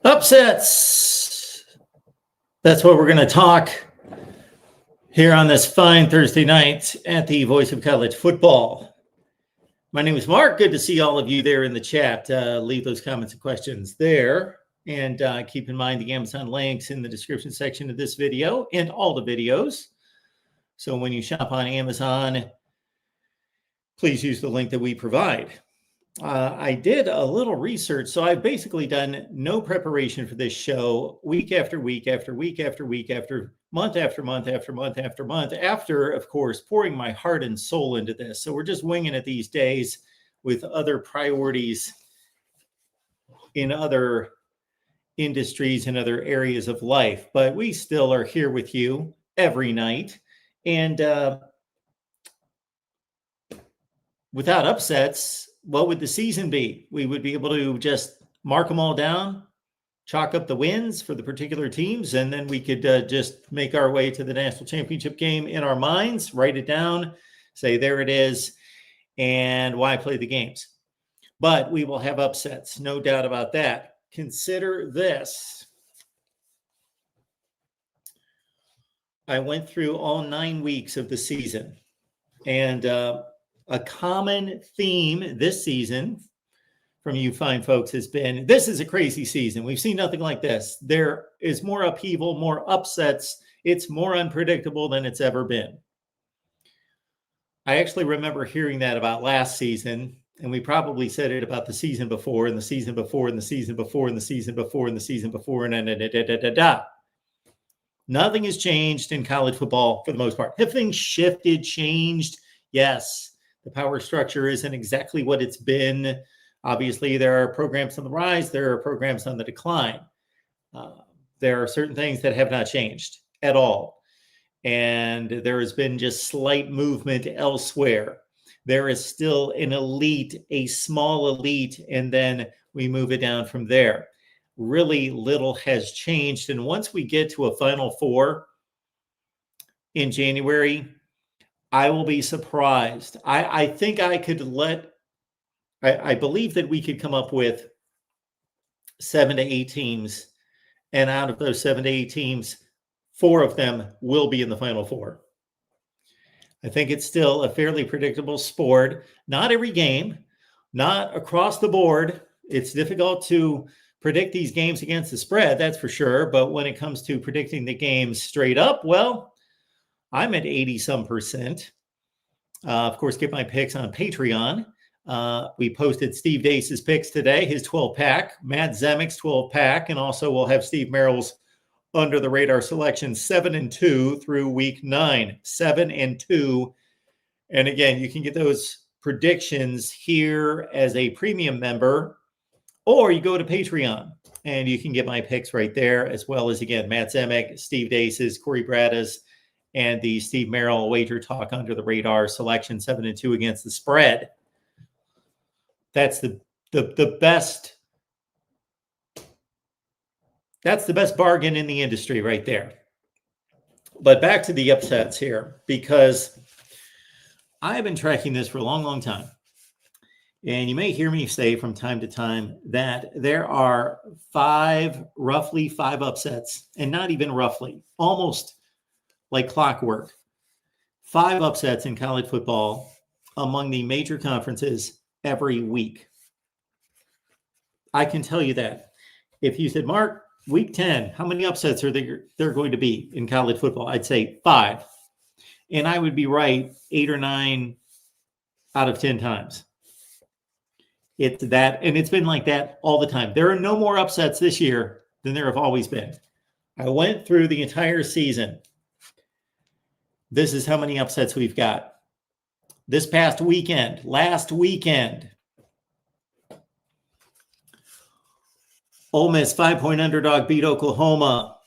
Upsets. That's what we're going to talk here on this fine Thursday night at the Voice of College Football. My name is Mark. Good to see all of you there in the chat. Leave those comments and questions there. And keep in mind the Amazon links in the description section of this video and all the videos. So when you shop on Amazon, please use the link that we provide. I did a little research, so I've basically done no preparation for this show week after week after week after week after month after month after month after month after, of course, pouring my heart and soul into this. So we're just winging it these days with other priorities in other industries and other areas of life. But we still are here with you every night. And without upsets, what would the season be? We would be able to just mark them all down, chalk up the wins for the particular teams, and then we could just make our way to the national championship game in our minds, write it down, say, there it is, and why play the games? But we will have upsets, no doubt about that. Consider this. I went through all 9 weeks of the season, and a common theme this season from you fine folks has been, this is a crazy season. We've seen nothing like this. There is more upheaval, more upsets. It's more unpredictable than it's ever been. I actually remember hearing that about last season, and we probably said it about the season before, and the season before, and the season before, and the season before, and the season before, and Nothing has changed in college football for the most part. Have things shifted, changed? Yes. The power structure isn't exactly what it's been. Obviously, there are programs on the rise. There are programs on the decline. There are certain things that have not changed at all. And there has been just slight movement elsewhere. There is still an elite, a small elite, and then we move it down from there. Really little has changed. And once we get to a Final Four in January, I will be surprised. I think I could I believe that we could come up with 7 to 8 teams. And out of those 7 to 8 teams, 4 of them will be in the Final Four. I think it's still a fairly predictable sport. Not every game, not across the board. It's difficult to predict these games against the spread, that's for sure. But when it comes to predicting the games straight up, well, I'm at 80-some%. Of course, get my picks on Patreon. We posted Steve Dace's picks today, his 12-pack, Matt Zemek's 12-pack, and also we'll have Steve Merrill's Under the Radar selection 7-2 through week 9. 7-2. And again, you can get those predictions here as a premium member, or you go to Patreon and you can get my picks right there, as well as, again, Matt Zemek, Steve Dace's, Corey Bratta's, and the Steve Merrill Wager Talk Under the Radar selection 7-2 against the spread. That's the best. That's the best bargain in the industry right there. But back to the upsets here, because I've been tracking this for a long, long time. And you may hear me say from time to time that there are roughly five upsets, and not even roughly, almost like clockwork. 5 upsets in college football among the major conferences every week. I can tell you that. If you said, Mark, week 10, how many upsets are there going to be in college football? I'd say 5. And I would be right 8 or 9 out of 10 times. It's that, and it's been like that all the time. There are no more upsets this year than there have always been. I went through the entire season. This is how many upsets we've got. This past weekend, last weekend, Ole Miss 5-point underdog beat Oklahoma.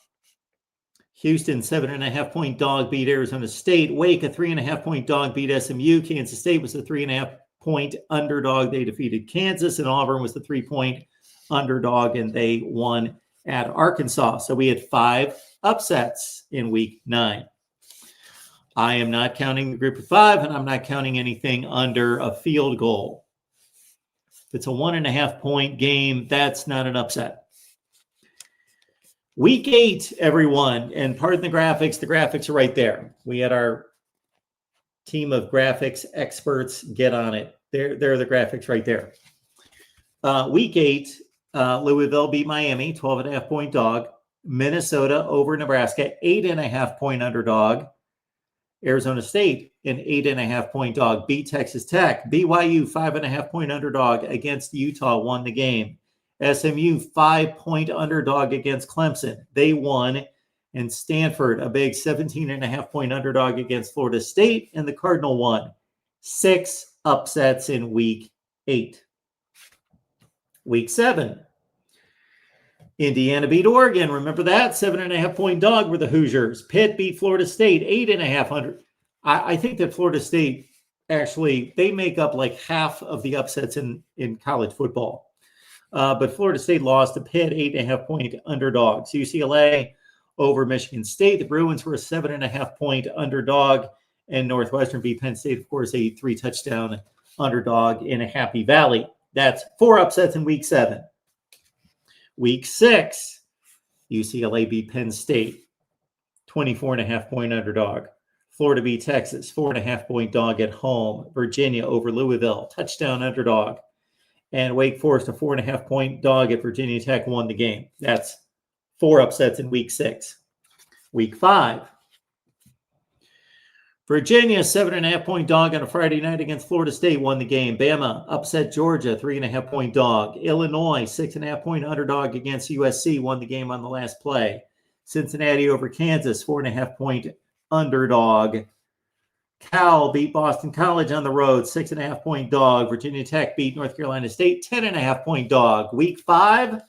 Houston 7.5-point dog beat Arizona State. Wake a 3.5-point dog beat SMU. Kansas State was a 3.5-point underdog. They defeated Kansas, and Auburn was the 3-point underdog, and they won at Arkansas. So we had 5 upsets in week 9. I am not counting the group of 5, and I'm not counting anything under a field goal. If it's a 1.5-point game, that's not an upset. Week 8, everyone, and pardon the graphics are right there. We had our team of graphics experts get on it. There are the graphics right there. Week 8, Louisville beat Miami, 12.5-point dog. Minnesota over Nebraska, 8.5-point underdog. Arizona State, an 8.5-point dog, beat Texas Tech. BYU, 5.5-point underdog against Utah, won the game. SMU, 5-point underdog against Clemson. They won. And Stanford, a big 17.5-point underdog against Florida State, and the Cardinal won. 6 upsets in week 8. Week 7. Indiana beat Oregon. Remember that? 7.5-point dog were the Hoosiers. Pitt beat Florida State, 8.5. I think that Florida State, actually, they make up like half of the upsets in college football. But Florida State lost to Pitt, 8.5-point underdogs. UCLA over Michigan State. The Bruins were a 7.5-point underdog. And Northwestern beat Penn State, of course, a 3-touchdown underdog in a Happy Valley. That's 4 upsets in week 7. Week 6, UCLA beat Penn State, 24.5-point underdog. Florida beat Texas, 4.5-point dog at home. Virginia over Louisville, touchdown underdog. And Wake Forest, a 4.5-point dog at Virginia Tech, won the game. That's 4 upsets in week 6. Week 5, Virginia, 7.5-point dog on a Friday night against Florida State, won the game. Bama upset Georgia, 3.5-point dog. Illinois, 6.5-point underdog against USC, won the game on the last play. Cincinnati over Kansas, 4.5-point underdog. Cal beat Boston College on the road, 6.5-point dog. Virginia Tech beat North Carolina State, 10.5-point dog. Week 5,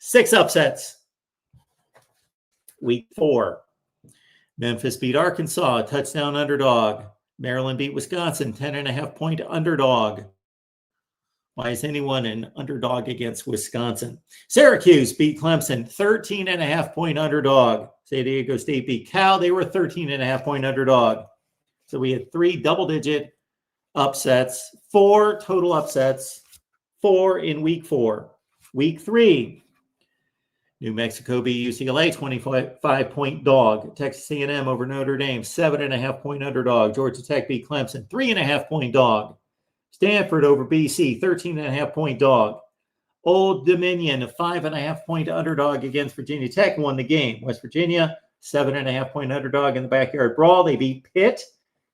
6 upsets. Week 4. Memphis beat Arkansas, a touchdown underdog. Maryland beat Wisconsin, 10.5-point underdog. Why is anyone an underdog against Wisconsin? Syracuse beat Clemson, 13.5-point underdog. San Diego State beat Cal. They were 13.5-point underdog. So we had 3 double-digit upsets, 4 total upsets, 4 in week 4. Week 3. New Mexico beat UCLA, 25-point dog. Texas A&M over Notre Dame, 7.5-point underdog. Georgia Tech beat Clemson, 3.5-point dog. Stanford over BC, 13.5-point dog. Old Dominion, a 5.5-point underdog against Virginia Tech, won the game. West Virginia, 7.5-point underdog in the backyard brawl. They beat Pitt.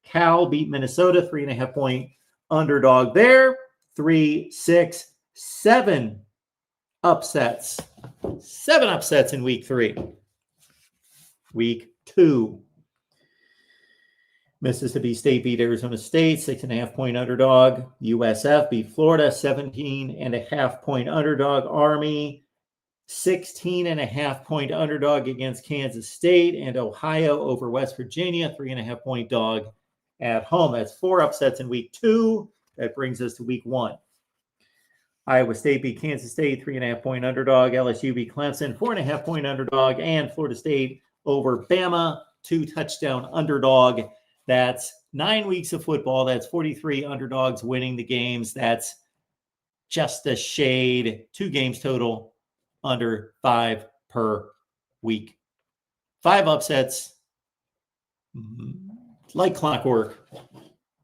Cal beat Minnesota, 3.5-point underdog there. 3, 6, 7 upsets. 7 upsets in week 3. Week 2. Mississippi State beat Arizona State, 6.5-point underdog. USF beat Florida, 17.5-point underdog. Army, 16.5-point underdog against Kansas State. And Ohio over West Virginia, 3.5-point dog at home. That's 4 upsets in week 2. That brings us to week 1. Iowa State beat Kansas State, 3.5-point underdog. LSU beat Clemson, 4.5-point underdog. And Florida State over Bama, 2-touchdown underdog. That's 9 weeks of football. That's 43 underdogs winning the games. That's just a shade. 2 games total, under 5 per week. 5 upsets, like clockwork.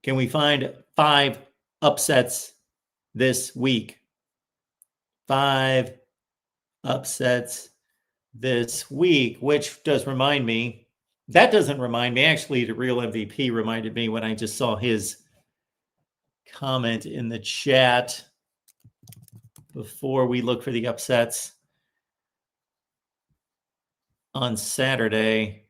Can we find 5 upsets this week? 5 upsets this week, which does remind me, that doesn't remind me. Actually, the real MVP reminded me when I just saw his comment in the chat before we look for the upsets on Saturday.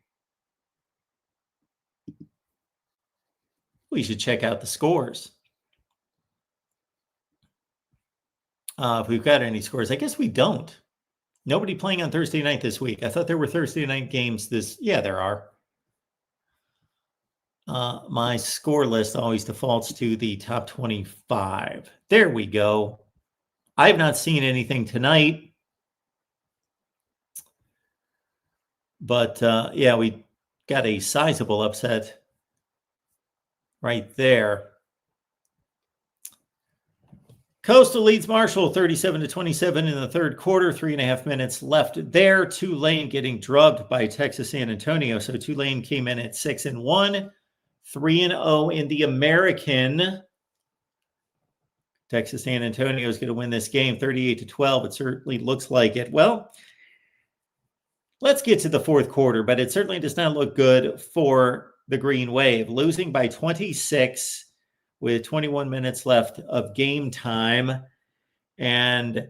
We should check out the scores. If we've got any scores, I guess we don't. Nobody playing on Thursday night this week. I thought there were Thursday night games this. Yeah, there are. My score list always defaults to the top 25. There we go. I have not seen anything tonight. But yeah, we got a sizable upset right there. Coastal leads Marshall 37-27 in the third quarter. 3.5 minutes left there. Tulane getting drugged by Texas San Antonio. So Tulane came in at 6-1, 3-0 in the American. Texas San Antonio is going to win this game 38-12. It certainly looks like it. Well, let's get to the fourth quarter, but it certainly does not look good for the Green Wave, losing by 26 with 21 minutes left of game time. And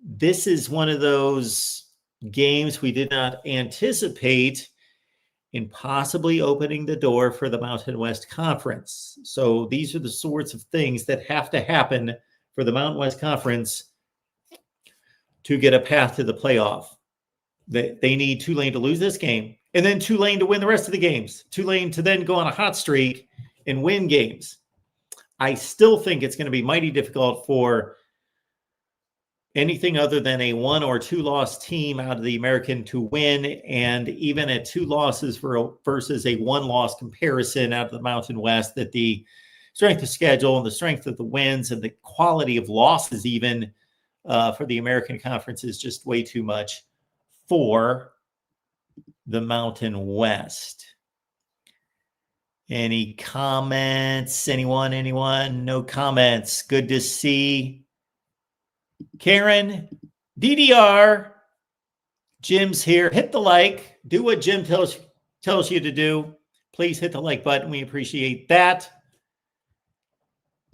this is one of those games we did not anticipate in possibly opening the door for the Mountain West Conference. So these are the sorts of things that have to happen for the Mountain West Conference to get a path to the playoff. They need Tulane to lose this game, and then Tulane to win the rest of the games. Tulane to then go on a hot streak and win games. I still think it's going to be mighty difficult for anything other than a 1 or 2 loss team out of the American to win, and even at 2 losses versus a 1 loss comparison out of the Mountain West, that the strength of schedule and the strength of the wins and the quality of losses even for the American Conference is just way too much for the Mountain West. Any comments? Anyone? No comments. Good to see Karen, DDR, Jim's here. Hit the like. Do what Jim tells you to do. Please hit the like button. We appreciate that.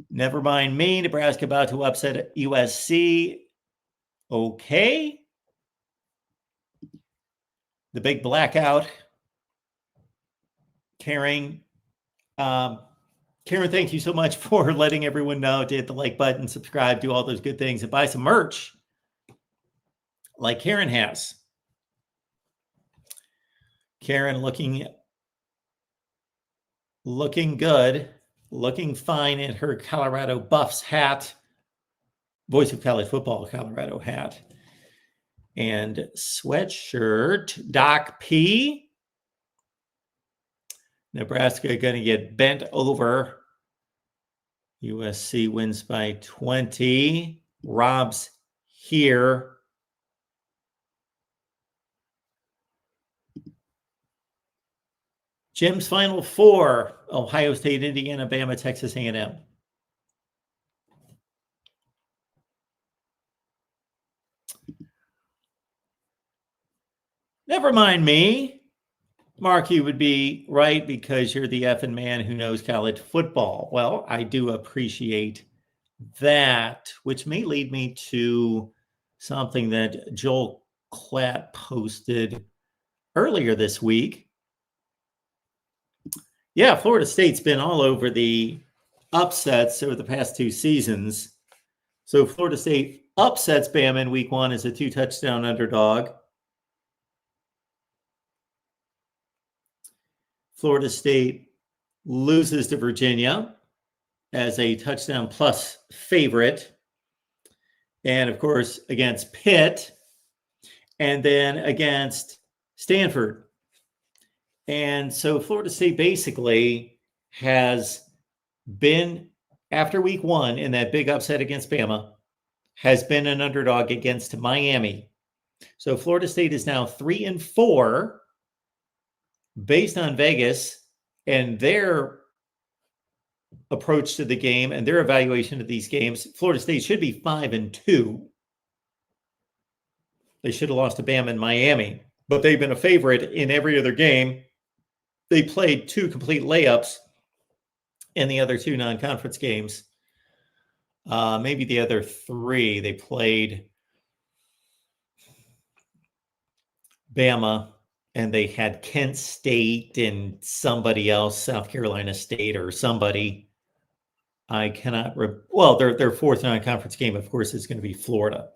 Never mind me. Nebraska about to upset USC. Okay. The big blackout. Karen, thank you so much for letting everyone know to hit the like button, subscribe, do all those good things, and buy some merch like Karen has. Karen looking good, looking fine in her Colorado Buffs hat, Voice of College Football Colorado hat, and sweatshirt. Doc P. Nebraska going to get bent over. USC wins by 20. Rob's here. Jim's Final Four: Ohio State, Indiana, Bama, Texas A&M. Never mind me. Mark, you would be right because you're the effing man who knows college football. Well, I do appreciate that, which may lead me to something that Joel Klatt posted earlier this week. Yeah, Florida State's been all over the upsets over the past 2 seasons. So Florida State upsets Bama in week 1 as a 2-touchdown underdog. Florida State loses to Virginia as a touchdown plus favorite. And of course, against Pitt, and then against Stanford. And so Florida State basically has been, after week 1 in that big upset against Bama, has been an underdog against Miami. So Florida State is now 3-4 based on Vegas and their approach to the game and their evaluation of these games. Florida State should be 5-2. They should have lost to Bama and Miami, but they've been a favorite in every other game. They played 2 complete layups in the other 2 non-conference games. Maybe the other 3. They played Bama, and they had Kent State and somebody else, South Carolina State or somebody. I cannot well, their 4th non-conference game, of course, is going to be Florida.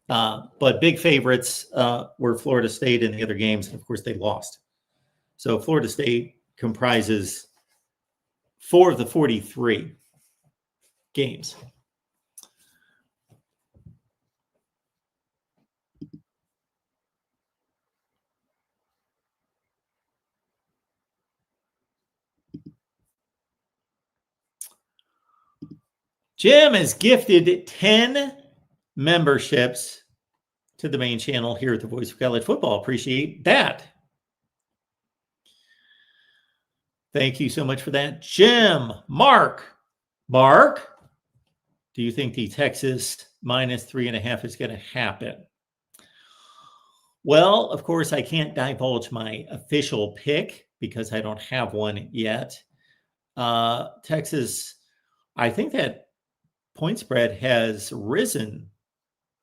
But big favorites were Florida State in the other games, and of course they lost. So Florida State comprises 4 of the 43 games. Jim has gifted 10 memberships to the main channel here at the Voice of College Football. Appreciate that. Thank you so much for that. Jim, Mark, do you think the Texas -3.5 is going to happen? Well, of course, I can't divulge my official pick because I don't have one yet. Texas, I think that point spread has risen.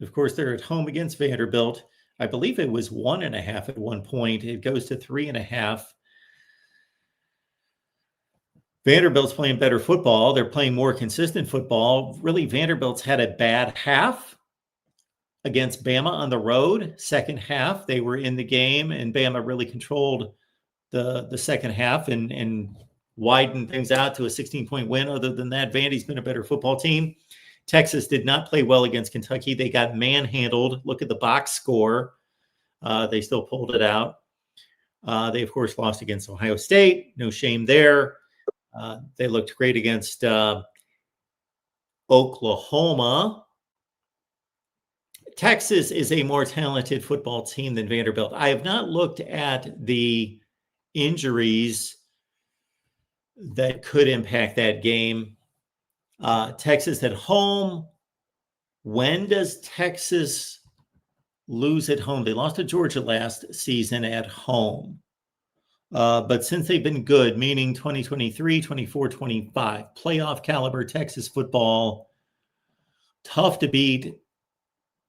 Of course, they're at home against Vanderbilt. I believe it was 1.5 at one point. It goes to 3.5. Vanderbilt's playing better football. They're playing more consistent football. Really, Vanderbilt's had a bad half against Bama on the road. Second half, they were in the game, and Bama really controlled the second half and widened things out to a 16-point win. Other than that, Vandy's been a better football team. Texas did not play well against Kentucky. They got manhandled. Look at the box score. They still pulled it out. They, of course, lost against Ohio State. No shame there. They looked great against Oklahoma. Texas is a more talented football team than Vanderbilt. I have not looked at the injuries that could impact that game. Texas at home. When does Texas lose at home? They lost to Georgia last season at home. But since they've been good, meaning 2023, 24, 25, playoff caliber Texas football, tough to beat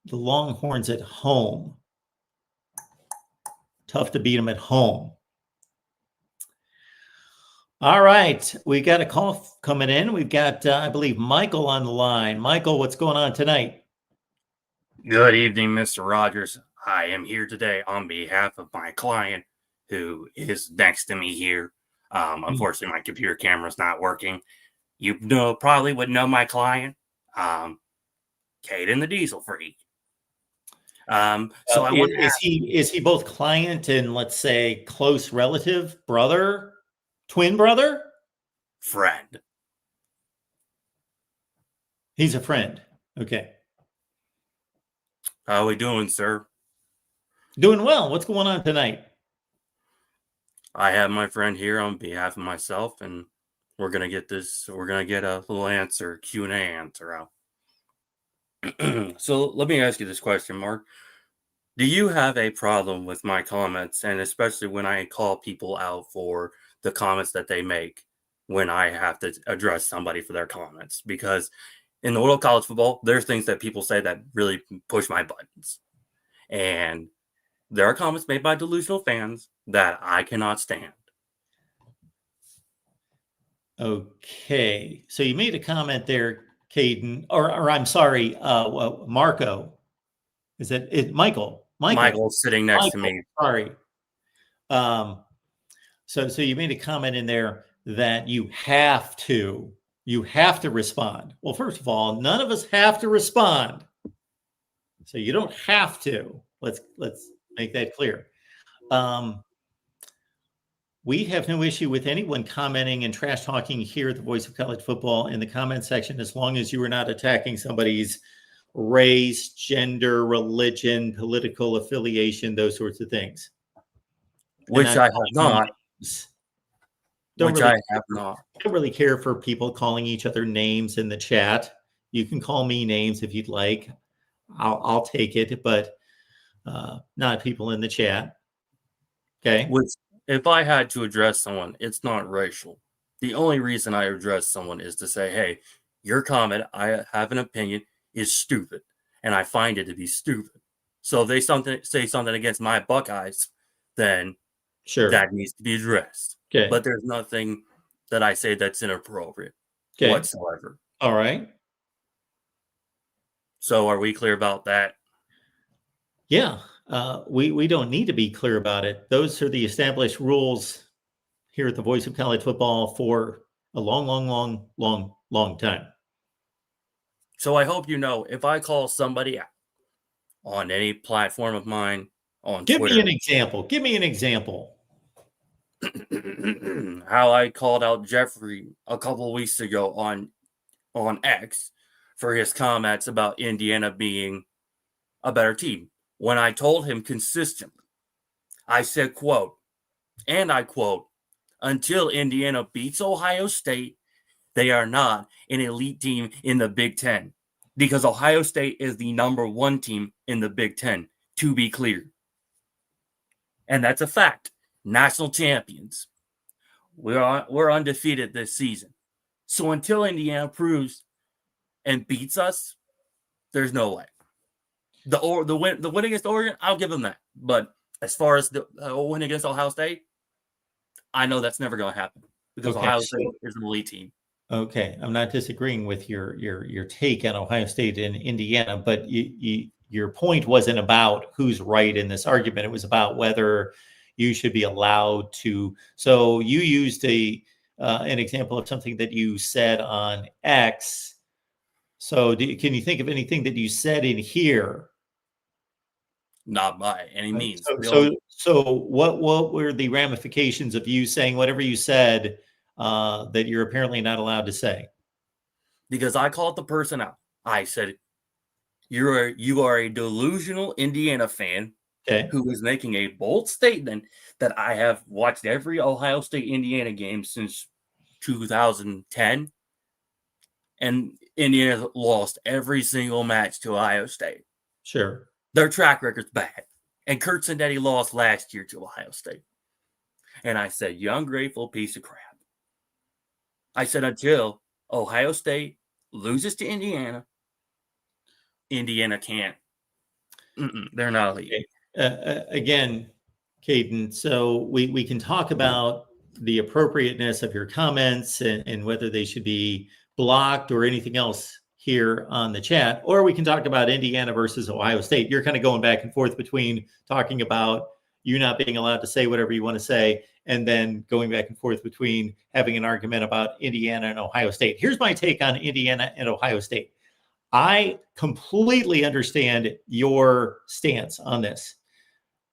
the Longhorns at home. Tough to beat them at home. All right. We got a call coming in. We've got, I believe, Michael on the line. Michael, what's going on tonight? Good evening, Mr. Rogers. I am here today on behalf of my client who is next to me here. Unfortunately, my computer camera's not working. You probably would know my client, Caden the Diesel Freak. Is he both client and, let's say, close relative, brother, twin brother? Friend. He's a friend. Okay. How are we doing, sir? Doing well. What's going on tonight? I have my friend here on behalf of myself, and we're going to get a little answer, Q&A answer out. So let me ask you this question, Mark. Do you have a problem with my comments, and especially when I call people out for the comments that they make when I have to address somebody for their comments? Because in the world of college football, there's things that people say that really push my buttons. And there are comments made by delusional fans that I cannot stand. Okay. So you made a comment there, Caden, or I'm sorry, Marco. Is it Michael? Michael's sitting next to me. Sorry. So you made a comment in there that you have to respond. Well, first of all, none of us have to respond. So you don't have to. Let's make that clear. We have no issue with anyone commenting and trash talking here at the Voice of College Football in the comment section, as long as you are not attacking somebody's race, gender, religion, political affiliation, those sorts of things. Which I have not. Don't really care for people calling each other names in the chat. You can call me names if you'd like. I'll take it, but not people in the chat. Okay. Which, if I had to address someone, it's not racial. The only reason I address someone is to say, hey, your comment, I have an opinion, is stupid, and I find it to be stupid. So if they say something against my Buckeyes, then sure, that needs to be addressed. Okay. But there's nothing that I say that's inappropriate whatsoever. All right. So are we clear about that? Yeah. We don't need to be clear about it. Those are the established rules here at the Voice of College Football for a long time. So I hope you know, if I call somebody out on any platform of mine on Twitter. Give me an example. How I called out Jeffrey a couple of weeks ago on X for his comments about Indiana being a better team. When I told him consistently, I said, quote, and I quote, until Indiana beats Ohio State, they are not an elite team in the Big Ten, because Ohio State is the number one team in the Big Ten, to be clear. And that's a fact. National champions. We're undefeated this season. So until Indiana proves and beats us, there's no way. The win against Oregon, I'll give them that. But as far as the win against Ohio State, I know that's never going to happen because Okay, Ohio State is an elite team. Okay, I'm not disagreeing with your take on Ohio State and Indiana, but your point wasn't about who's right in this argument. It was about whether you should be allowed to. So you used an example of something that you said on X. So can you think of anything that you said in here? Not by any means. So what were the ramifications of you saying whatever you said that you're apparently not allowed to say? Because I called the person out. I said, you are a delusional Indiana fan who is making a bold statement that I have watched every Ohio State Indiana game since 2010, and Indiana lost every single match to Ohio State. Sure. Their track record's bad. And Kurt Sendetti lost last year to Ohio State. And I said, you ungrateful piece of crap. I said, until Ohio State loses to Indiana, Indiana can't. They're not elite. Again, Caden, so we can talk about the appropriateness of your comments and whether they should be blocked or anything else here on the chat, or we can talk about Indiana versus Ohio State. You're kind of going back and forth between talking about you not being allowed to say whatever you want to say, and then going back and forth between having an argument about Indiana and Ohio State. Here's my take on Indiana and Ohio State. I completely understand your stance on this.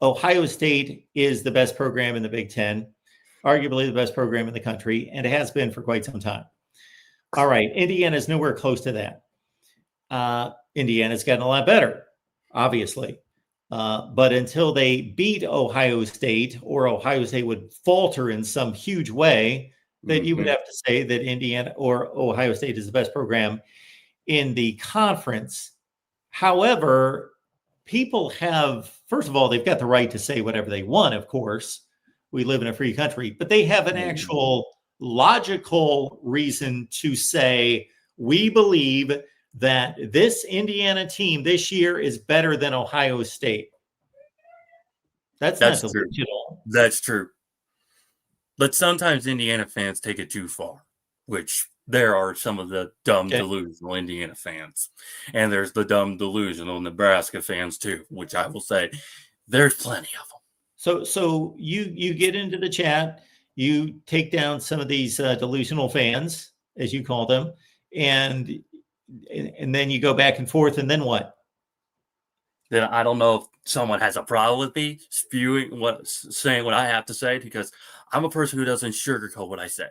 Ohio State is the best program in the Big Ten, arguably the best program in the country, and it has been for quite some time. All right, Indiana is nowhere close to that. Indiana's gotten a lot better, obviously. But until they beat Ohio State, or Ohio State would falter in some huge way, that you would have to say that Indiana or Ohio State is the best program in the conference. However, people have, first of all, they've got the right to say whatever they want, of course. We live in a free country, but they have an actual logical reason to say, we believe that this Indiana team this year is better than Ohio State. That's not delusional. That's true. But sometimes Indiana fans take it too far, which there are some of the dumb, delusional Indiana fans. And there's the dumb, delusional Nebraska fans too, which I will say there's plenty of them. So you get into the chat, you take down some of these delusional fans, as you call them, and then you go back and forth, and then what? Then I don't know if someone has a problem with me saying what I have to say, because I'm a person who doesn't sugarcoat what I say.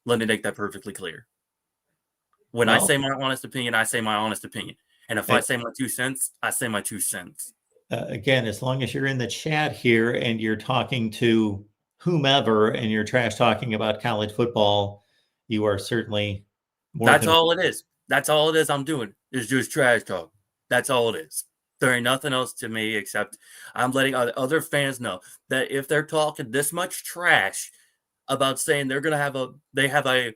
Let me make that perfectly clear. When I say my honest opinion, I say my honest opinion. And if I say my 2 cents, I say my 2 cents. Again, as long as you're in the chat here and you're talking to whomever and you're trash talking about college football, you are certainly more. That's all it is. That's all it is I'm doing, is just trash talk. That's all it is. There ain't nothing else to me except I'm letting other fans know that if they're talking this much trash about saying they have a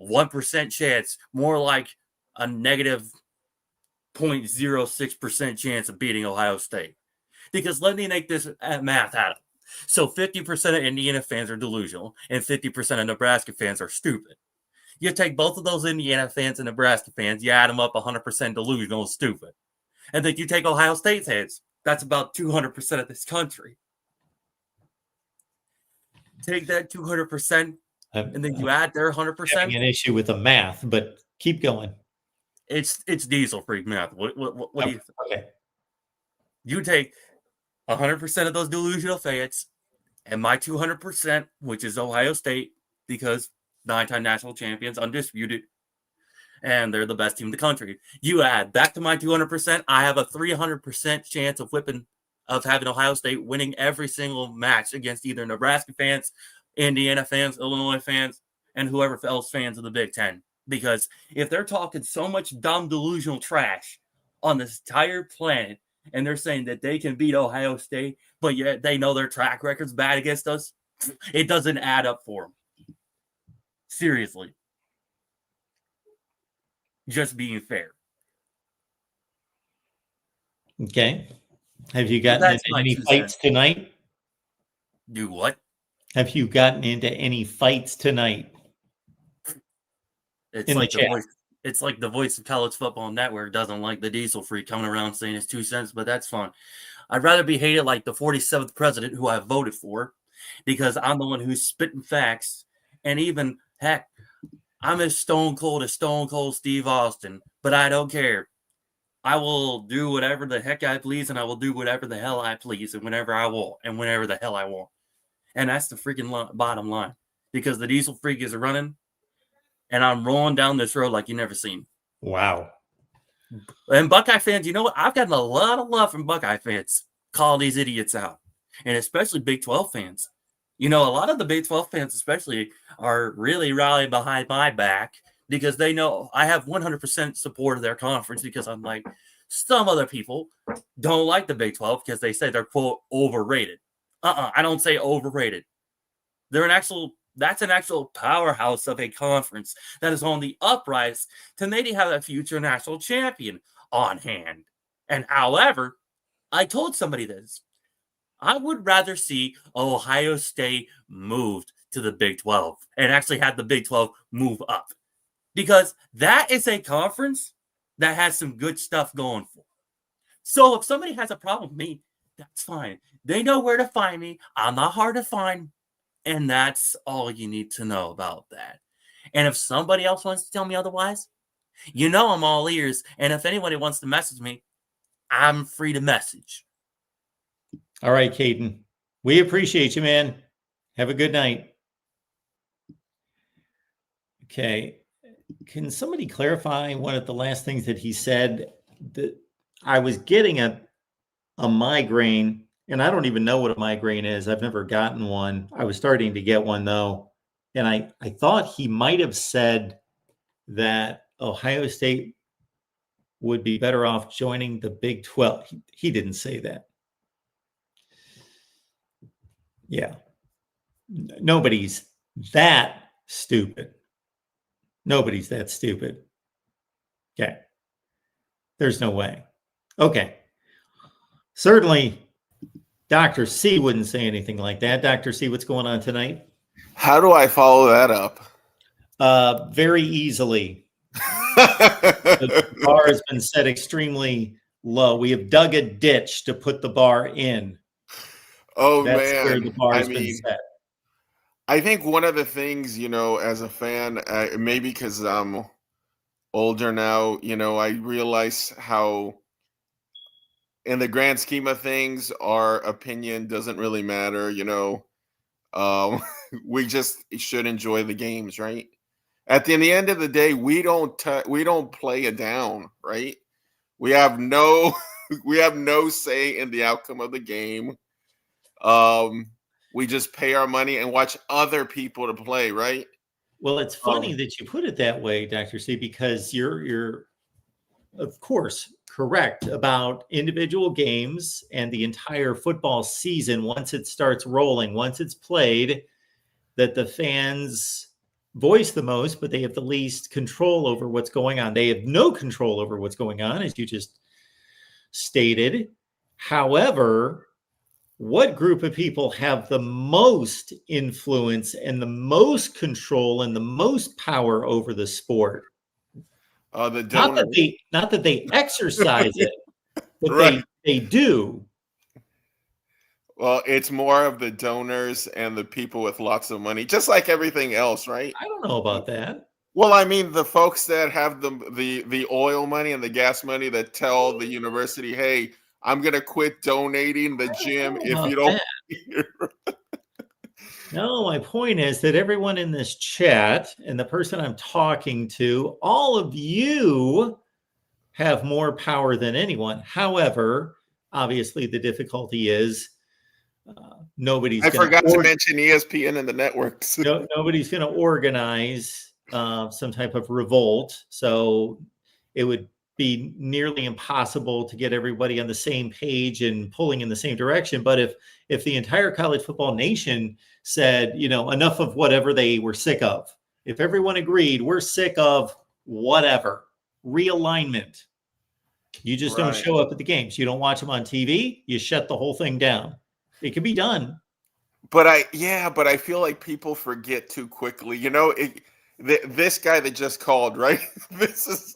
1% chance, more like a negative 0.06% chance of beating Ohio State. Because let me make this math out of it. So 50% of Indiana fans are delusional and 50% of Nebraska fans are stupid. You take both of those Indiana fans and Nebraska fans, you add them up 100% delusional and stupid. And then you take Ohio State fans, that's about 200% of this country. Take that 200%, and then you add their 100%. Having an issue with the math, but keep going. It's diesel freak math. What do you think? Okay. You take 100% of those delusional fans and my 200%, which is Ohio State, because 9-time national champions, undisputed, and they're the best team in the country. You add back to my 200%, I have a 300% chance of having Ohio State winning every single match against either Nebraska fans, Indiana fans, Illinois fans, and whoever else fans of the Big Ten. Because if they're talking so much dumb, delusional trash on this entire planet, and they're saying that they can beat Ohio State, but yet they know their track record's bad against us, it doesn't add up for them. Seriously. Just being fair. Okay. Have you gotten into any fights tonight? Do what? Have you gotten into any fights tonight? It's like the voice of College Football Network doesn't like the diesel freak coming around saying his 2 cents, but that's fun. I'd rather be hated like the 47th president who I voted for, because I'm the one who's spitting facts. And even, heck, I'm as stone cold Steve Austin, but I don't care. I will do whatever the heck I please, and I will do whatever the hell I please, and whenever I want, and whenever the hell I want. And that's the freaking bottom line. Because the diesel freak is running, and I'm rolling down this road like you never seen. Wow. And Buckeye fans, you know what? I've gotten a lot of love from Buckeye fans. Call these idiots out. And especially Big 12 fans. You know, a lot of the Big 12 fans especially are really rallying behind my back, because they know I have 100% support of their conference, because I'm like, some other people don't like the Big 12 because they say they're, quote, overrated. I don't say overrated. That's an actual powerhouse of a conference that is on the uprise to maybe have a future national champion on hand. And however, I told somebody this. I would rather see Ohio State moved to the Big 12 and actually have the Big 12 move up, because that is a conference that has some good stuff going for. So if somebody has a problem with me, that's fine. They know where to find me. I'm not hard to find. And that's all you need to know about that. And if somebody else wants to tell me otherwise, you know I'm all ears. And if anybody wants to message me, I'm free to message. All right, Caden. We appreciate you, man. Have a good night. Okay. Can somebody clarify one of the last things that he said? That I was getting a migraine, and I don't even know what a migraine is. I've never gotten one. I was starting to get one, though. And I thought he might have said that Ohio State would be better off joining the Big 12. He didn't say that. Yeah. Nobody's that stupid. Nobody's that stupid. Okay. There's no way. Okay. Certainly, Dr. C wouldn't say anything like that. Dr. C, what's going on tonight? How do I follow that up? Very easily. The bar has been set extremely low. We have dug a ditch to put the bar in. Oh, That's man. where the bar has been set. I think one of the things, as a fan, maybe because I'm older now, I realize how, in the grand scheme of things, our opinion doesn't really matter. We just should enjoy the games, right? At the end of the day, we don't play it down, right? We have no say in the outcome of the game. We just pay our money and watch other people to play, right? Well, it's funny that you put it that way, Dr. C, because you're of course correct about individual games and the entire football season. Once it starts rolling, once it's played, that the fans voice the most, but they have the least control over what's going on. They have no control over what's going on, as you just stated. However, what group of people have the most influence and the most control and the most power over the sport? The donors. Not that they exercise it, but Right. they do. Well, it's more of the donors and the people with lots of money, just like everything else, right? I don't know about that. Well, I mean, the folks that have the oil money and the gas money that tell the university, "Hey, I'm going to quit donating the gym if you don't." No, my point is that everyone in this chat and the person I'm talking to, all of you have more power than anyone. However, obviously, the difficulty is nobody's I going forgot to to mention ESPN and the networks. nobody's going to organize some type of revolt. So it would be nearly impossible to get everybody on the same page and pulling in the same direction. But if the entire college football nation said, enough of whatever they were sick of, if everyone agreed we're sick of whatever realignment, you just don't Right. show up at the games, you don't watch them on TV, you shut the whole thing down. It can be done. But I feel like people forget too quickly. This guy that just called, right? This is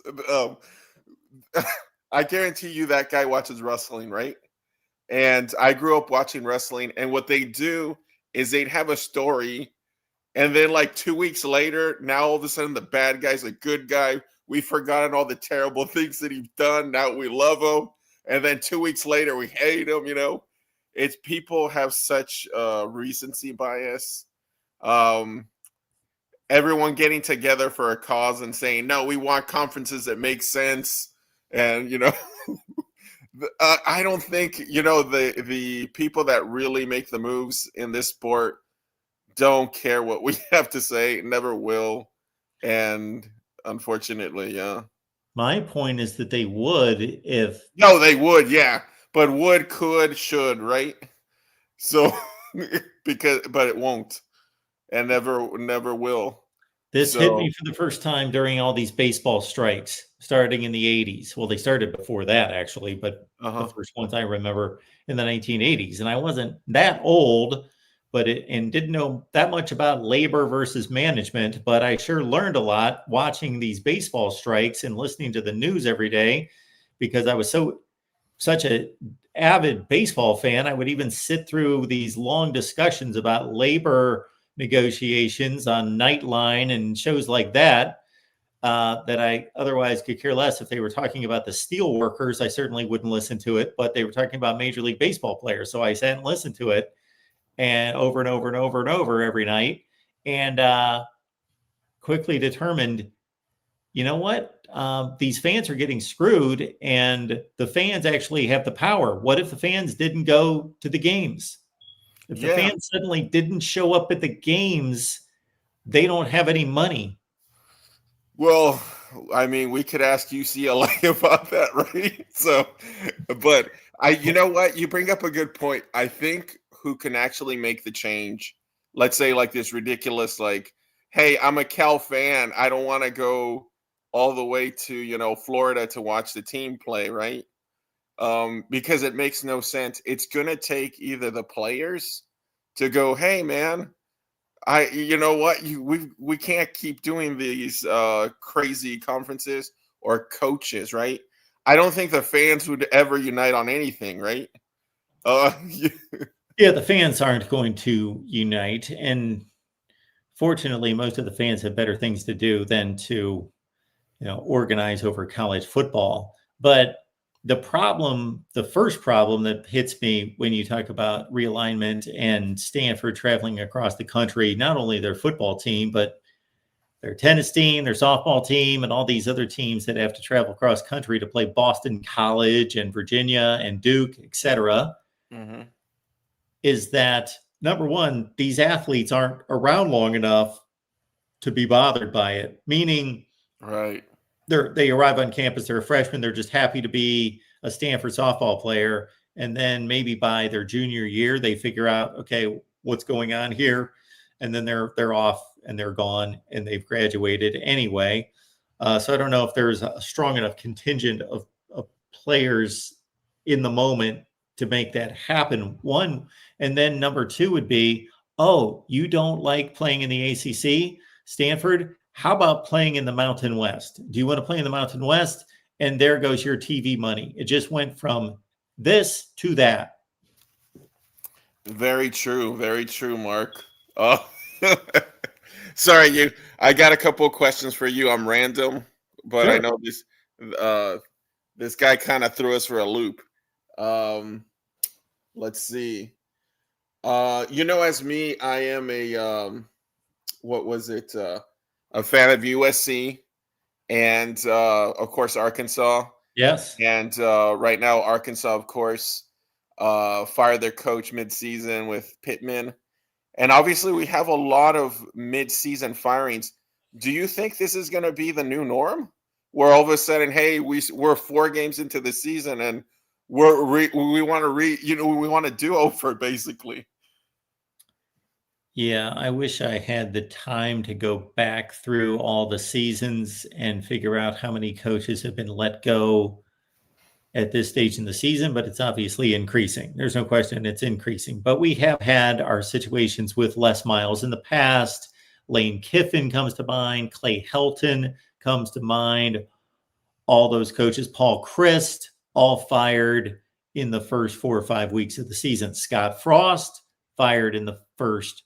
I guarantee you that guy watches wrestling, right? And I grew up watching wrestling, and what they do is they'd have a story, and then like 2 weeks later, now all of a sudden the bad guy's a good guy. We've forgotten all the terrible things that he's done. Now we love him, and then 2 weeks later we hate him. It's people have such recency bias. Everyone getting together for a cause and saying, no, we want conferences that make sense. And, I don't think, the people that really make the moves in this sport don't care what we have to say, never will. And unfortunately, yeah. My point is that they would if No, they would, yeah. But would, could, should, right? So but it won't and never will. this hit So me for the first time during all these baseball strikes starting in the 80s. Well, they started before that, actually, but the first ones I remember in the 1980s. And I wasn't that old, and didn't know that much about labor versus management, but I sure learned a lot watching these baseball strikes and listening to the news every day because I was such a avid baseball fan. I would even sit through these long discussions about labor negotiations on Nightline and shows like that, that I otherwise could care less. If they were talking about the steel workers, I certainly wouldn't listen to it, but they were talking about Major League Baseball players. So I sat and listened to it and over and over and over and over every night, and quickly determined, you know what? These fans are getting screwed, and the fans actually have the power. What if the fans didn't go to the games? If the fans suddenly didn't show up at the games, they don't have any money. Well, I mean, we could ask UCLA about that, right? So, but you know what? You bring up a good point. I think who can actually make the change, let's say like this ridiculous, like, hey, I'm a Cal fan. I don't want to go all the way to, Florida to watch the team play, right? Because it makes no sense. It's going to take either the players to go, hey, man, you know what, we can't keep doing these crazy conferences, or coaches, right? I don't think the fans would ever unite on anything, right? Yeah, the fans aren't going to unite, and fortunately, most of the fans have better things to do than to, organize over college football. But the first problem that hits me when you talk about realignment and Stanford traveling across the country, not only their football team, but their tennis team, their softball team, and all these other teams that have to travel across country to play Boston College and Virginia and Duke, etc., is that, number one, these athletes aren't around long enough to be bothered by it, meaning right. They arrive on campus, they're a freshman, they're just happy to be a Stanford softball player. And then maybe by their junior year, they figure out, okay, what's going on here? And then they're off and they're gone and they've graduated anyway. So I don't know if there's a strong enough contingent of players in the moment to make that happen. One, and then number two would be, oh, you don't like playing in the ACC, Stanford? How about playing in the Mountain West? Do you want to play in the Mountain West? And there goes your TV money. It just went from this to that. Very true, Mark. Sorry, I got a couple of questions for you. I'm random, but Sure. I know this guy kind of threw us for a loop. Let's see. As me, I am what was it? A fan of USC and of course Arkansas. Yes. And right now, Arkansas, of course, fired their coach mid-season with Pittman. And obviously, we have a lot of mid-season firings. Do you think this is going to be the new norm, where all of a sudden, hey, we're 4 games into the season and we want to do over basically? Yeah, I wish I had the time to go back through all the seasons and figure out how many coaches have been let go at this stage in the season, but it's obviously increasing. There's no question it's increasing. But we have had our situations with Les Miles in the past. Lane Kiffin comes to mind. Clay Helton comes to mind. All those coaches, Paul Christ, all fired in the first 4 or 5 weeks of the season. Scott Frost fired in the first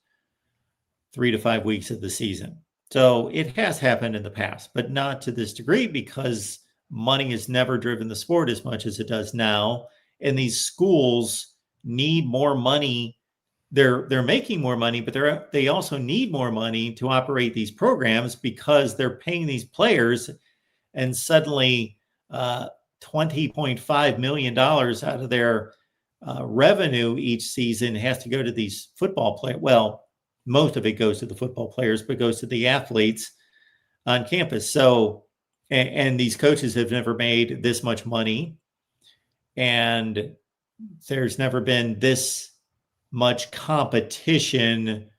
3 to 5 weeks of the season. So it has happened in the past, but not to this degree, because money has never driven the sport as much as it does now. And these schools need more money. They're making more money, but they also need more money to operate these programs, because they're paying these players, and suddenly $20.5 million out of their revenue each season has to go to these football players. Well, most of it goes to the football players, but goes to the athletes on campus. So, and these coaches have never made this much money, and there's never been this much competition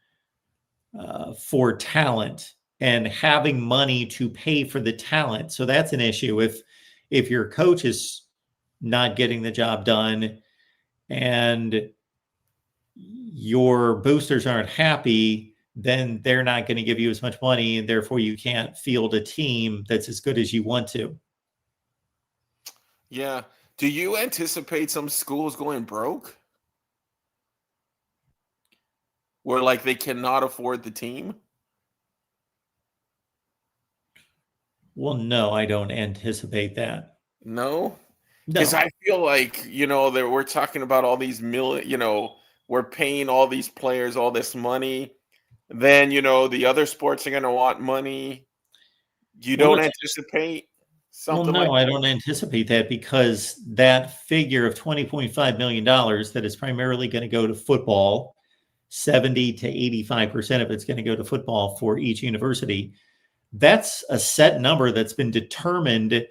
for talent and having money to pay for the talent. So that's an issue. If your coach is not getting the job done and your boosters aren't happy, then they're not going to give you as much money, and therefore you can't field a team that's as good as you want to. Yeah. Do you anticipate some schools going broke, where like they cannot afford the team? Well, no, I don't anticipate that. No, No. because I feel like that we're talking about all these we're paying all these players all this money. Then the other sports are going to want money. You Well, don't anticipate something like no, I don't anticipate that, because that figure of $20.5 million that is primarily going to go to football, 70 to 85% of it's going to go to football for each university. That's a set number that's been determined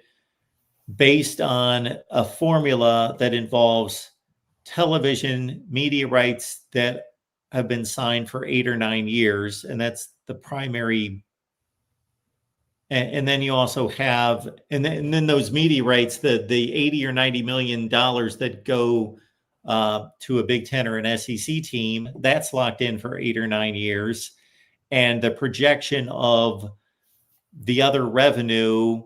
based on a formula that involves television media rights that have been signed for 8 or 9 years. And that's the primary. And then you also have, and then those media rights, the 80 or $90 million that go to a Big Ten or an SEC team, that's locked in for 8 or 9 years. And the projection of the other revenue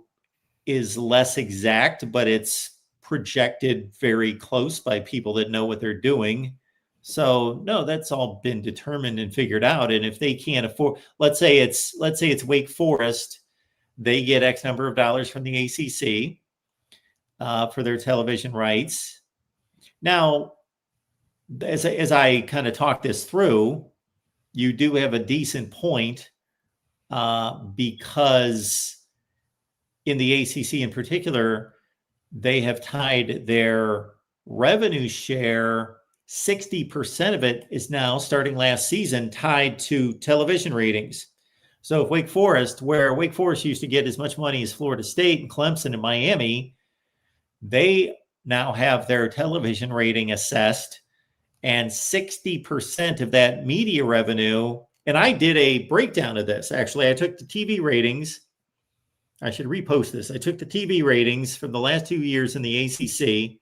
is less exact, but it's projected very close by people that know what they're doing. So no, that's all been determined and figured out. And if they can't afford, let's say it's Wake Forest, they get X number of dollars from the ACC for their television rights. Now, as I kind of talk this through, you do have a decent point, because in the ACC in particular, they have tied their revenue share. 60% of it is now, starting last season, tied to television ratings. So if Wake Forest, where Wake Forest used to get as much money as Florida State and Clemson and Miami, they now have their television rating assessed, and 60% of that media revenue. And I did a breakdown of this. Actually, I took the TV ratings. I should repost this. I took the TV ratings from the last 2 years in the ACC,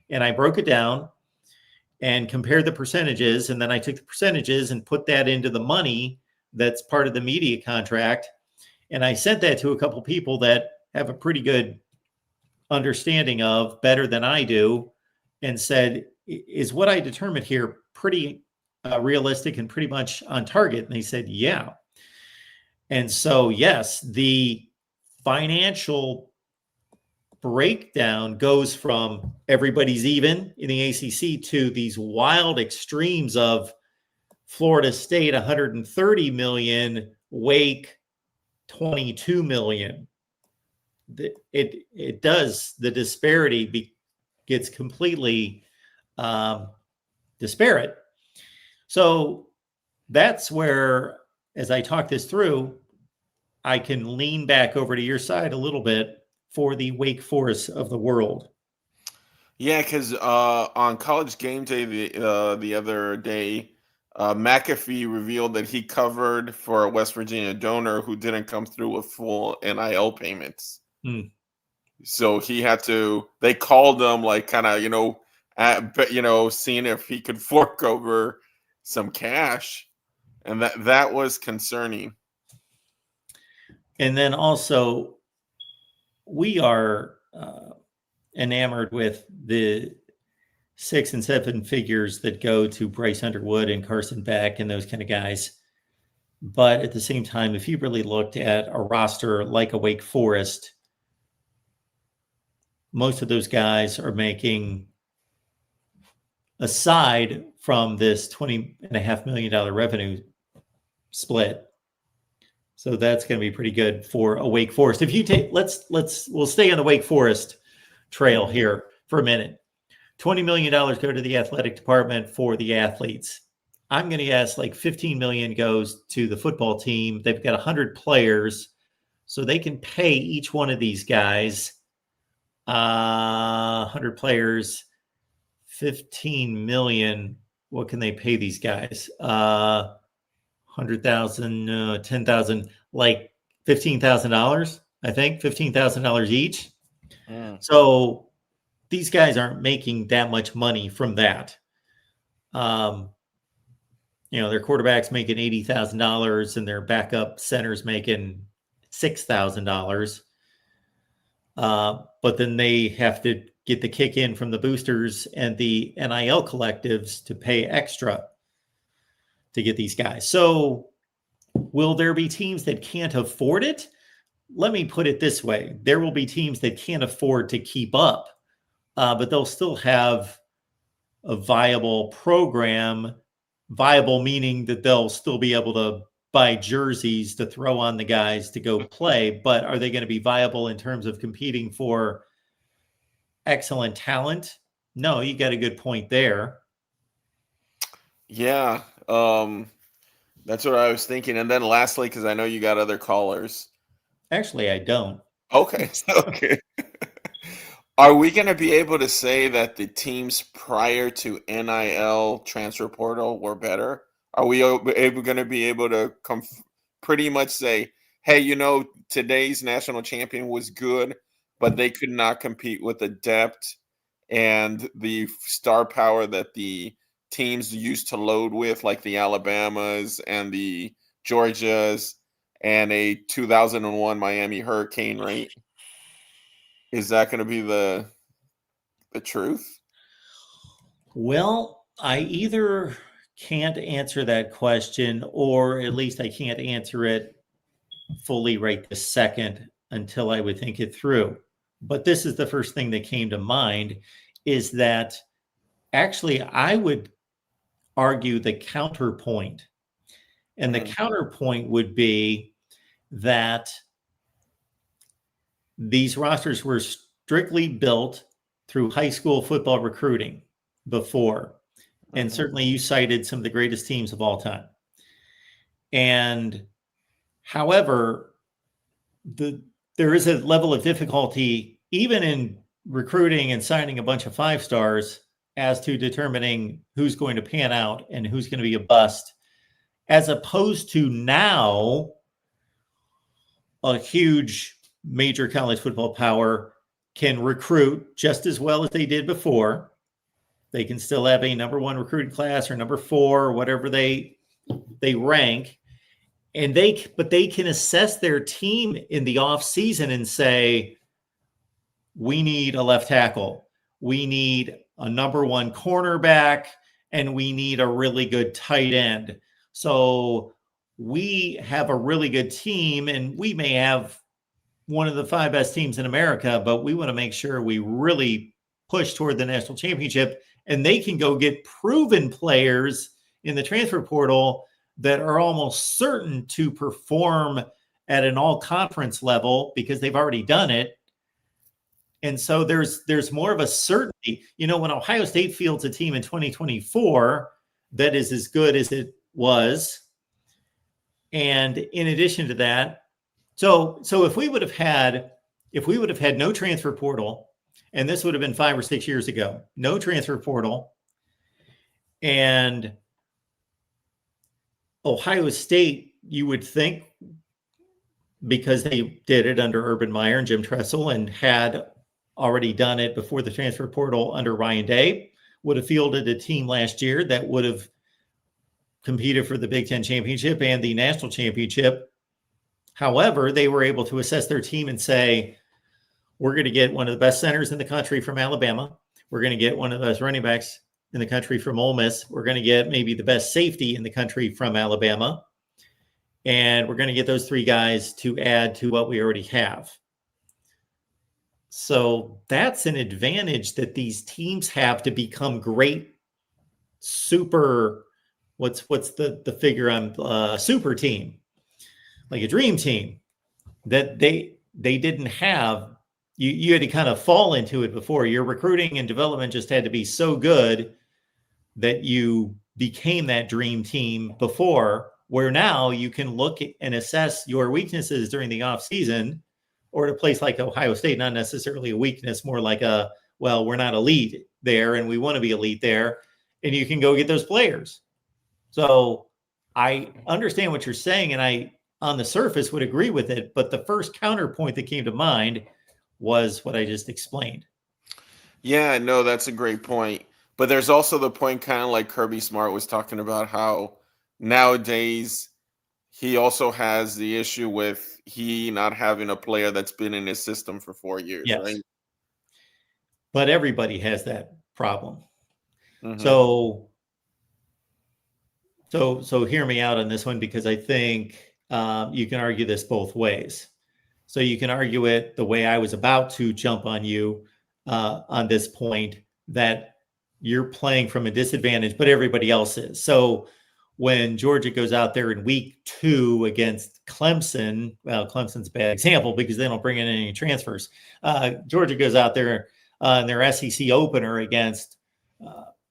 and I broke it down and compared the percentages. And then I took the percentages and put that into the money that's part of the media contract. And I sent that to a couple people that have a pretty good understanding of, better than I do, and said, is what I determined here pretty realistic and pretty much on target? And they said, yeah. And so, yes, the financial breakdown goes from everybody's even in the ACC to these wild extremes of Florida State, 130 million, Wake, 22 million. It does, the disparity gets completely disparate. So that's where, as I talk this through, I can lean back over to your side a little bit for the Wake Forest of the world. Yeah, because on College Game Day the other day, McAfee revealed that he covered for a West Virginia donor who didn't come through with full NIL payments. Hmm. So he had to. They called him, like, kind of, seeing if he could fork over some cash, and that was concerning. And then also, we are enamored with the 6 and 7 figures that go to Bryce Underwood and Carson Beck and those kind of guys. But at the same time, if you really looked at a roster like a Wake Forest, most of those guys are making, aside from this $20.5 million revenue split. So that's going to be pretty good for a Wake Forest. If you take, we'll stay on the Wake Forest trail here for a minute. $20 million go to the athletic department for the athletes. I'm going to guess like 15 million goes to the football team. They've got 100 players, so they can pay each one of these guys 100 players, 15 million. What can they pay these guys? 100,000, 10,000, like $15,000, I think, $15,000 each. So these guys aren't making that much money from that. Their quarterback's making $80,000 and their backup center's making $6,000. But then they have to get the kick in from the boosters and the NIL collectives to pay extra to get these guys. So will there be teams that can't afford it? Let me put it this way. There will be teams that can't afford to keep up, but they'll still have a viable program. Viable meaning that they'll still be able to buy jerseys to throw on the guys to go play, but are they going to be viable in terms of competing for excellent talent? No, you got a good point there. Yeah, that's what I was thinking. And then lastly, because I know you got other callers. Actually, I don't. Okay. Okay. Are we going to be able to say that the teams prior to NIL transfer portal were better? Are we going to be able to pretty much say, hey, today's national champion was good, but they could not compete with the depth and the star power that the teams used to load with, like the Alabamas and the Georgias and a 2001 Miami Hurricane, right? Is that going to be the truth? Well, I either can't answer that question, or at least I can't answer it fully right this second until I would think it through. But this is the first thing that came to mind, is that actually I would argue the counterpoint. And the counterpoint would be that these rosters were strictly built through high school football recruiting before. And certainly you cited some of the greatest teams of all time. And however, there is a level of difficulty even in recruiting and signing a bunch of 5-stars as to determining who's going to pan out and who's going to be a bust, as opposed to now a huge major college football power can recruit just as well as they did before. They can still have a number 1 recruiting class or number 4 or whatever they rank. But they can assess their team in the off season and say, we need a left tackle, we need a number 1 cornerback, and we need a really good tight end. So we have a really good team, and we may have one of the 5 best teams in America, but we want to make sure we really push toward the national championship, and they can go get proven players in the transfer portal that are almost certain to perform at an all-conference level because they've already done it. And so there's more of a certainty. When Ohio State fields a team in 2024 that is as good as it was, and in addition to that, so if we would have had no transfer portal, and this would have been 5 or 6 years ago, no transfer portal, and Ohio State, you would think, because they did it under Urban Meyer and Jim Tressel and had already done it before the transfer portal under Ryan Day, would have fielded a team last year that would have competed for the Big Ten championship and the national championship. However, they were able to assess their team and say, we're going to get one of the best centers in the country from Alabama. We're going to get one of the best running backs in the country from Ole Miss. We're going to get maybe the best safety in the country from Alabama. And we're going to get those 3 guys to add to what we already have. So that's an advantage that these teams have to become great super, what's the figure on super team, like a dream team that they didn't have. You had to kind of fall into it before. Your recruiting and development just had to be so good that you became that dream team before, where now you can look and assess your weaknesses during the off season, or at a place like Ohio State, not necessarily a weakness, more like we're not elite there and we want to be elite there, and you can go get those players. So I understand what you're saying, and I, on the surface, would agree with it, but the first counterpoint that came to mind was what I just explained. Yeah, no, that's a great point. But there's also the point, kind of like Kirby Smart was talking about, how nowadays he also has the issue with he not having a player that's been in his system for 4 years, Yes. right? But everybody has that problem. Mhm. So hear me out on this one, because I think you can argue this both ways. So you can argue it the way I was about to jump on you on this point, that you're playing from a disadvantage, but everybody else is. So when Georgia goes out there in week 2 against Clemson, well, Clemson's a bad example because they don't bring in any transfers. Georgia goes out there in their SEC opener against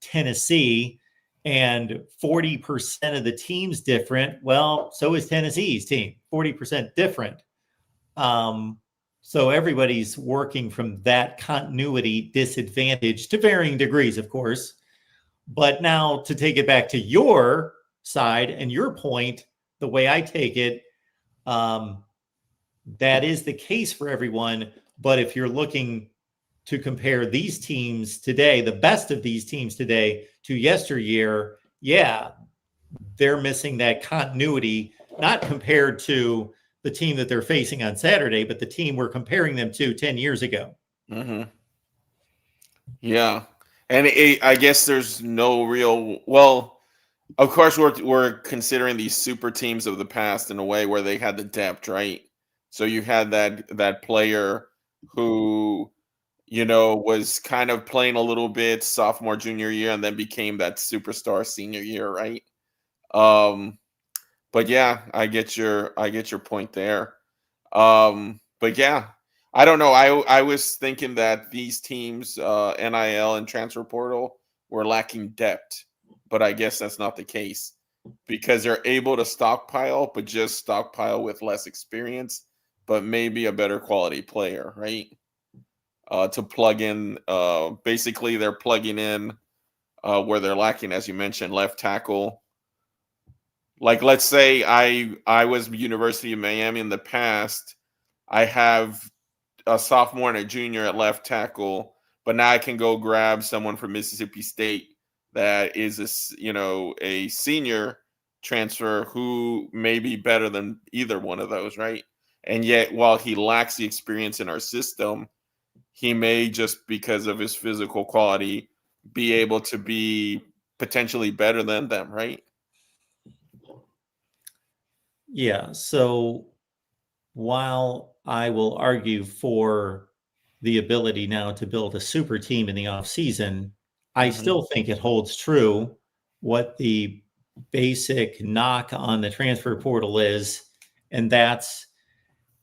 Tennessee, and 40% of the team's different. Well, so is Tennessee's team, 40% different. So everybody's working from that continuity disadvantage to varying degrees, of course. But now to take it back to your side and your point, the way I take it, that is the case for everyone. But if you're looking to compare these teams today, the best of these teams today, to yesteryear, yeah, they're missing that continuity, not compared to the team that they're facing on Saturday, but the team we're comparing them to 10 years ago. Mm-hmm. Yeah. And I guess there's no real, well, of course we're considering these super teams of the past in a way where they had the depth, right? So you had that player who, was kind of playing a little bit sophomore, junior year, and then became that superstar senior year, right? But yeah, I get your point there. But yeah, I don't know. I was thinking that these teams, NIL and transfer portal, were lacking depth, but I guess that's not the case, because they're able to stockpile, but just stockpile with less experience, but maybe a better quality player, right? To plug in, basically they're plugging in where they're lacking, as you mentioned, left tackle. Like, let's say I was University of Miami in the past. I have a sophomore and a junior at left tackle, but now I can go grab someone from Mississippi State that is a senior transfer who may be better than either one of those, right? And yet, while he lacks the experience in our system, he may, just because of his physical quality, be able to be potentially better than them, right? Yeah. So while I will argue for the ability now to build a super team in the offseason, I still think it holds true what the basic knock on the transfer portal is, and that's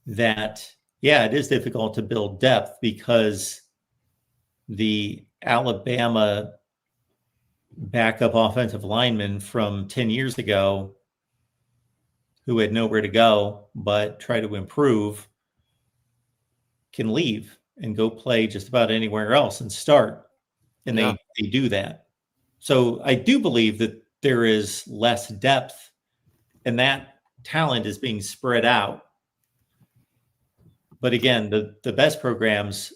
that, yeah, it is difficult to build depth because the Alabama backup offensive lineman from 10 years ago who had nowhere to go but try to improve can leave and go play just about anywhere else and start. And Yeah. they do that. So I do believe that there is less depth and that talent is being spread out. But again, the best programs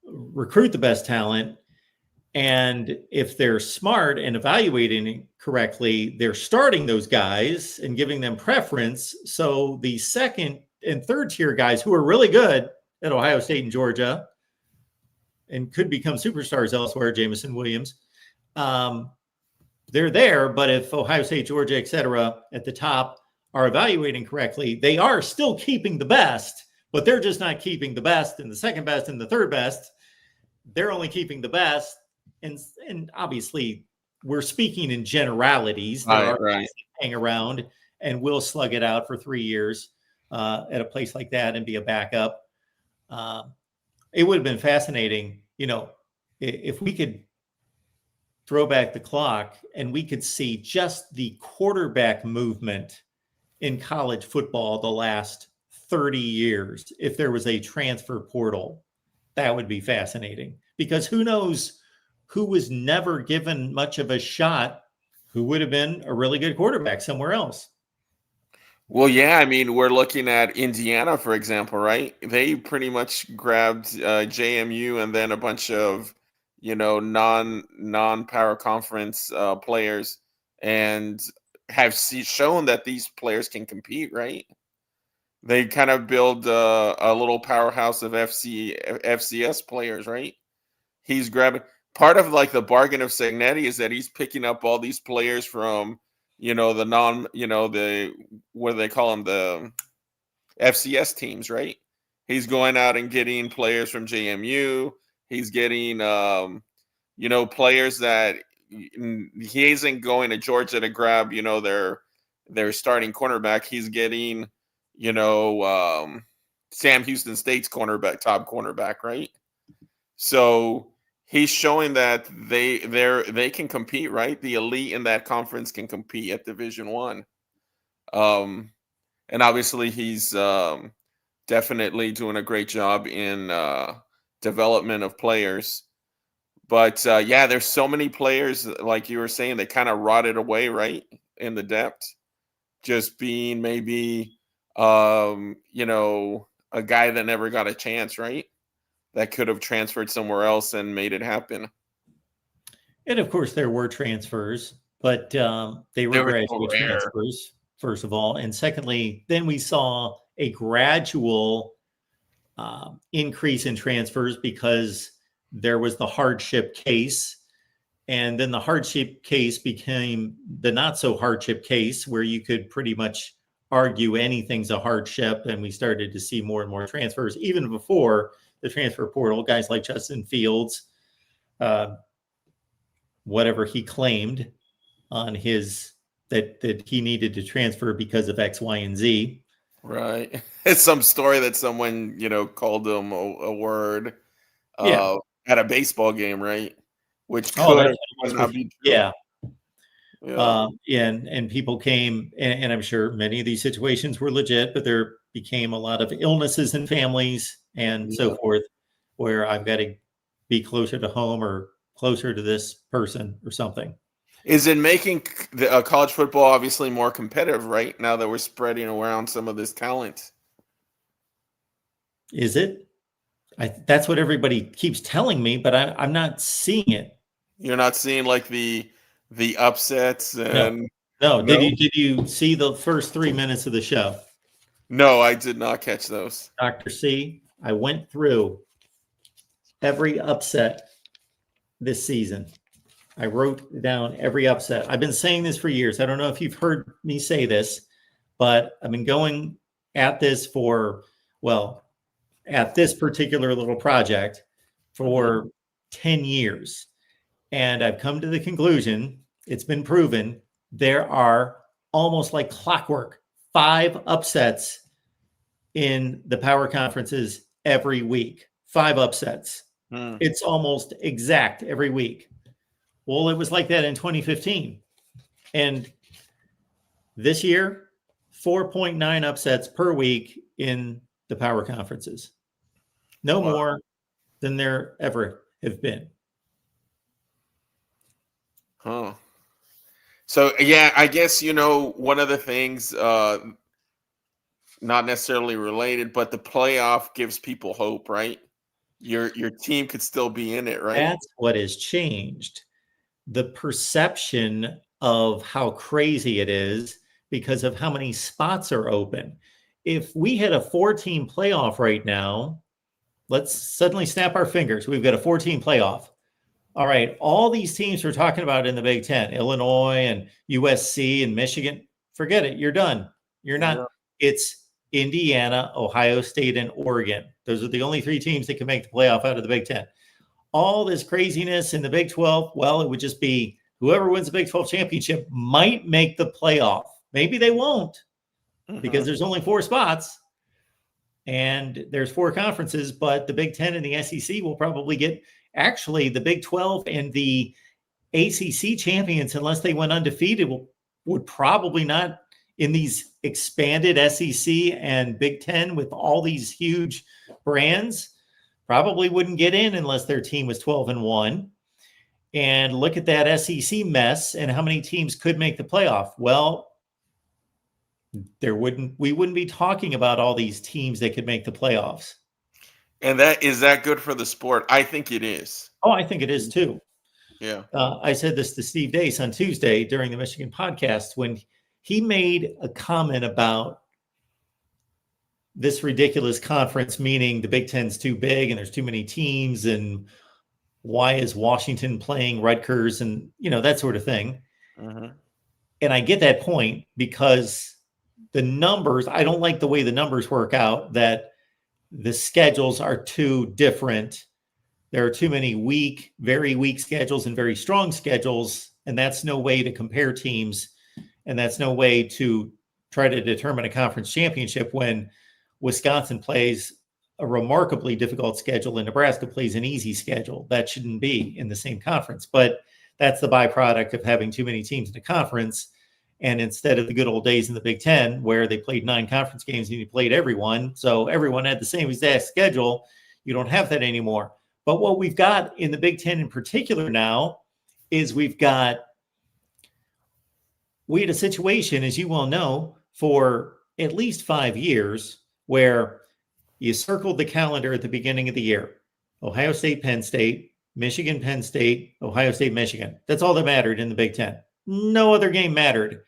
recruit the best talent. And if they're smart and evaluating it correctly, they're starting those guys and giving them preference. So the second and third tier guys who are really good at Ohio State and Georgia and could become superstars elsewhere, Jamison Williams, they're there. But if Ohio State, Georgia, et cetera, at the top are evaluating correctly, they are still keeping the best, but they're just not keeping the best and the second best and the third best. They're only keeping the best. And obviously, we're speaking in generalities. There are guys that hang around and will slug it out for 3 years at a place like that and be a backup. It would have been fascinating, if we could throw back the clock and we could see just the quarterback movement in college football the last 30 years. If there was a transfer portal, that would be fascinating, because who knows who was never given much of a shot, who would have been a really good quarterback somewhere else. Well, yeah, I mean, we're looking at Indiana, for example, right? They pretty much grabbed JMU and then a bunch of, non-power conference players, and have shown that these players can compete, right? They kind of build a little powerhouse of FCS players, right? He's grabbing part of like the bargain of Sagnetti is that he's picking up all these players from, the what do they call them, the FCS teams, right? He's going out and getting players from JMU. He's getting, players that he isn't going to Georgia to grab, their starting cornerback. He's getting, Sam Houston State's top cornerback, right? So he's showing that they can compete, right? The elite in that conference can compete at Division I. And obviously he's definitely doing a great job in development of players. But yeah, there's so many players, like you were saying, they kind of rotted away, right, in the depth, just being maybe a guy that never got a chance, right? That could have transferred somewhere else and made it happen. And of course, there were transfers, but they were graduate transfers, first of all. And secondly, then we saw a gradual increase in transfers because there was the hardship case. And then the hardship case became the not so hardship case, where you could pretty much argue anything's a hardship. And we started to see more and more transfers, even before the transfer portal. Guys like Justin Fields, whatever he claimed on his that he needed to transfer because of X, Y, and Z. Right. It's some story that someone, called him a word at a baseball game, right? Which could not be true. Yeah. And people came, and I'm sure many of these situations were legit, but there became a lot of illnesses in families and so forth, where I've got to be closer to home or closer to this person or something. Is it making the college football obviously more competitive, right? Now that we're spreading around some of this talent. Is it? That's what everybody keeps telling me, but I'm not seeing it. You're not seeing like the upsets and no. Did you see the first 3 minutes of the show? No, I did not catch those. Dr. C, I went through every upset this season. I wrote down every upset. I've been saying this for years. I don't know if you've heard me say this, but I've been going at this at this particular little project for 10 years. And I've come to the conclusion, it's been proven, there are almost like clockwork 5 upsets in the power conferences every week. 5 upsets. It's almost exact every week. Well, it was like that in 2015. And this year, 4.9 upsets per week in the power conferences. No more than there ever have been. Huh. So, yeah, I guess, one of the things, not necessarily related, but the playoff gives people hope, right? Your team could still be in it, right? That's what has changed. The perception of how crazy it is because of how many spots are open. If we had a 4-team playoff right now, let's suddenly snap our fingers. We've got a 4-team playoff. All right, all these teams we're talking about in the Big Ten, Illinois and USC and Michigan, forget it. You're done. You're not. Yeah. It's Indiana, Ohio State, and Oregon. Those are the only 3 teams that can make the playoff out of the Big Ten. All this craziness in the Big 12, well, it would just be whoever wins the Big 12 championship might make the playoff. Maybe they won't because there's only 4 spots and there's 4 conferences, but the Big 10 and the SEC will probably get actually the Big 12 and the ACC champions, unless they went undefeated, would probably not in these expanded SEC and Big 10 with all these huge brands. Probably wouldn't get in unless their team was 12-1. And look at that SEC mess and how many teams could make the playoff. Well, we wouldn't be talking about all these teams that could make the playoffs. And is that good for the sport? I think it is. Oh, I think it is too. Yeah. I said this to Steve Dace on Tuesday during the Michigan podcast when he made a comment about this ridiculous conference, meaning the Big Ten's too big and there's too many teams, and why is Washington playing Rutgers and that sort of thing. And I get that point because the numbers, I don't like the way the numbers work out, that the schedules are too different. There are too many very weak schedules and very strong schedules, and that's no way to compare teams, and that's no way to try to determine a conference championship when Wisconsin plays a remarkably difficult schedule and Nebraska plays an easy schedule. That shouldn't be in the same conference, but that's the byproduct of having too many teams in a conference. And instead of the good old days in the Big Ten where they played 9 conference games and you played everyone, so everyone had the same exact schedule, you don't have that anymore. But what we've got in the Big Ten in particular now is we had a situation, as you well know, for at least 5 years where you circled the calendar at the beginning of the year. Ohio State, Penn State, Michigan, Penn State, Ohio State, Michigan. That's all that mattered in the Big Ten. No other game mattered.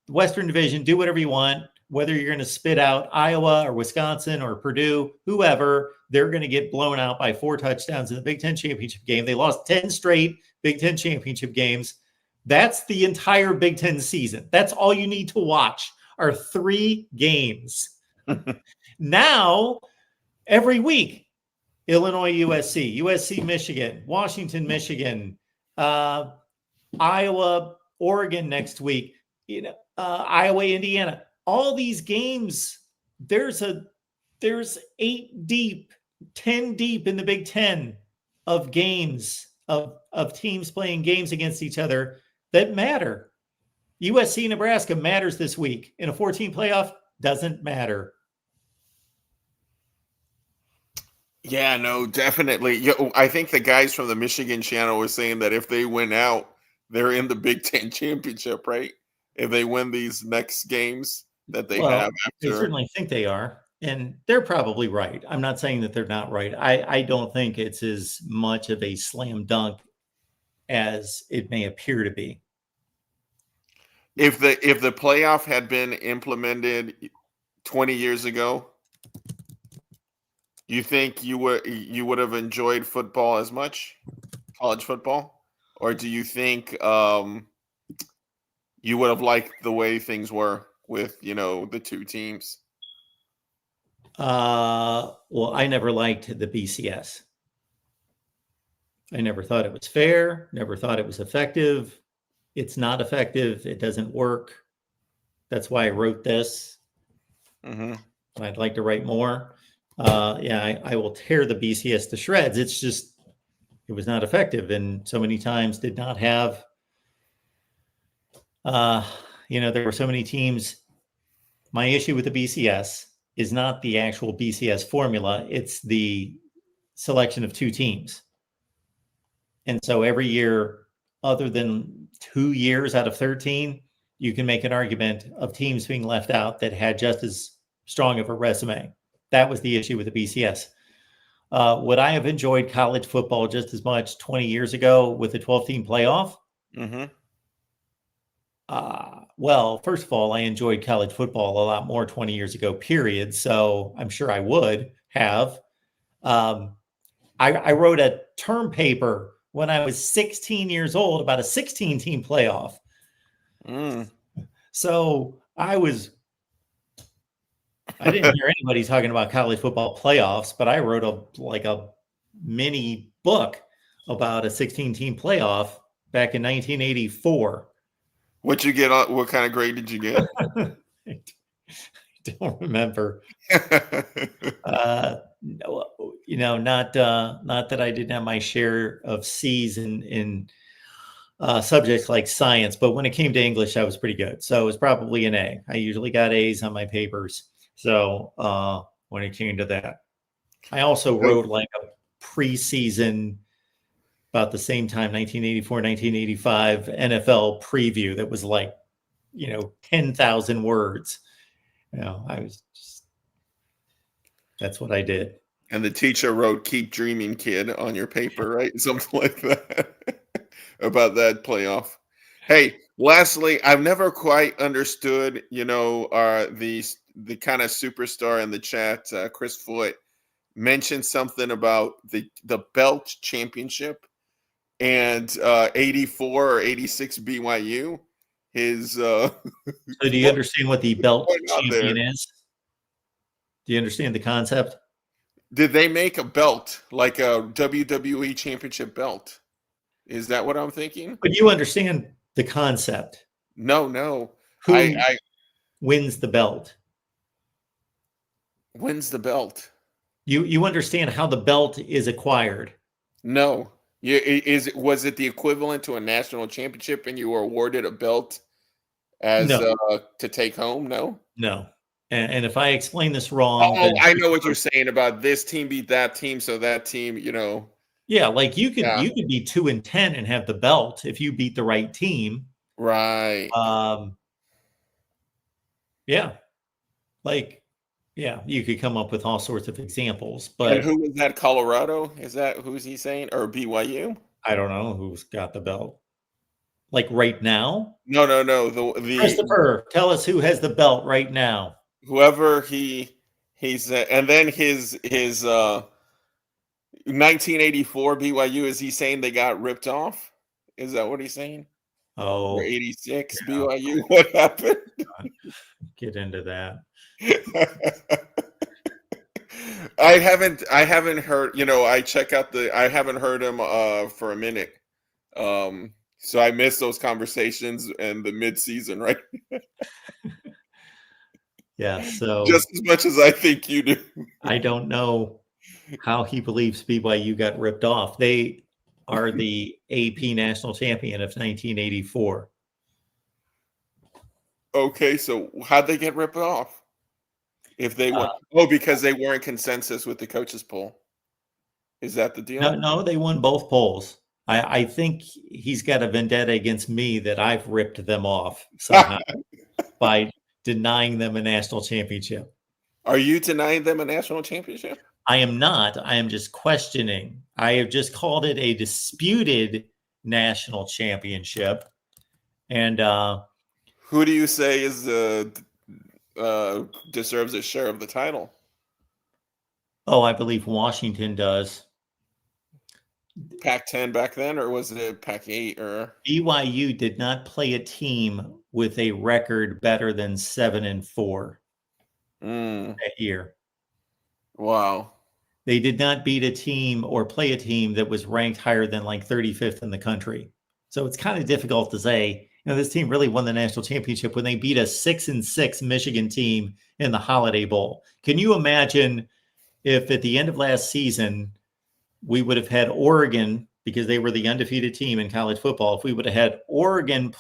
Western Division, do whatever you want. Whether you're going to spit out Iowa or Wisconsin or Purdue, whoever, they're going to get blown out by 4 touchdowns in the Big Ten championship game. They lost 10 straight Big Ten championship games. That's the entire Big Ten season. That's all you need to watch are 3 games. Now, every week, Illinois, USC, Michigan, Washington, Michigan, Iowa, Oregon next week, Iowa, Indiana. All these games, there's 8 deep, 10 deep in the Big Ten of games, of teams playing games against each other that matter. USC, Nebraska matters this week. In a 14 playoff, doesn't matter. Yeah, no, definitely. I think the guys from the Michigan channel were saying that if they win out, they're in the Big Ten championship, right? If they win these next games that they have after. I certainly think they are, and they're probably right. I'm not saying that they're not right. I don't think it's as much of a slam dunk as it may appear to be. If the playoff had been implemented 20 years ago, you think you would have enjoyed football as much, college football, or do you think you would have liked the way things were with the 2 teams? Well, I never liked the BCS. I never thought it was fair. Never thought it was effective. It's not effective. It doesn't work. That's why I wrote this. Mm-hmm. I'd like to write more. I will tear the BCS to shreds. It's just, it was not effective. And so many times did not have, there were so many teams. My issue with the BCS is not the actual BCS formula. It's the selection of 2 teams. And so every year, other than 2 years out of 13, you can make an argument of teams being left out that had just as strong of a resume. That was the issue with the BCS. Would I have enjoyed college football just as much 20 years ago with a 12-team playoff? Mm-hmm. Well, first of all, I enjoyed college football a lot more 20 years ago, period. So I'm sure I would have. I wrote a term paper when I was 16 years old about a 16-team playoff. So I didn't hear anybody talking about college football playoffs, but I wrote a mini book about a 16-team playoff back in 1984. What you get on? What kind of grade did you get? I don't remember. Not that I didn't have my share of C's in subjects like science, but when it came to English, I was pretty good. So it was probably an A. I usually got A's on my papers. So when it came to that, I also wrote like a preseason about the same time, 1984, 1985 NFL preview that was like, 10,000 words. That's what I did. And the teacher wrote "Keep Dreaming, Kid" on your paper, right? Something like that about that playoff. Hey, lastly, I've never quite understood, the kind of superstar in the chat, Chris Foot, mentioned something about the belt championship and 84 or 86 BYU. So do you understand what the belt champion is? Do you understand the concept? Did they make a belt like a WWE championship belt? Is that what I'm thinking? But you understand the concept. No. Who wins the belt? Wins the belt? You understand how the belt is acquired? No. Was it the equivalent to a national championship and you were awarded a belt as to take home? No. And if I explain this wrong, I know what you're saying about this team beat that team, so that team, Yeah, like you could be 2-10 and have the belt if you beat the right team. Right. You could come up with all sorts of examples. But and who was that? Colorado? Is that who's he saying? Or BYU? I don't know who's got the belt. Like right now? No. The Christopher, tell us who has the belt right now. Whoever he's and then his 1984 BYU, is he saying they got ripped off? Is that what he's saying? Oh, or 86 BYU? What happened? Get into that. I haven't heard, I haven't heard him for a minute. So I missed those conversations and the mid-season, right? Yeah, so just as much as I think you do. I don't know how he believes BYU got ripped off. They are the AP national champion of 1984. Okay, so how'd they get ripped off? If they won, because they weren't consensus with the coaches poll. Is that the deal? No, they won both polls. I think he's got a vendetta against me that I've ripped them off somehow by denying them a national championship. Are you denying them a national championship? I am not. I am just questioning. I have just called it a disputed national championship. And who do you say is deserves a share of the title? Oh, I believe Washington does. Pac-10 back then, or was it Pac-8? Or BYU did not play a team with a record better than 7-4 that year. Wow. They did not beat a team or play a team that was ranked higher than like 35th in the country. So it's kind of difficult to say this team really won the national championship when they beat a 6-6 Michigan team in the Holiday Bowl. Can you imagine if at the end of last season we would have had Oregon, because they were the undefeated team in college football, if we would have had Oregon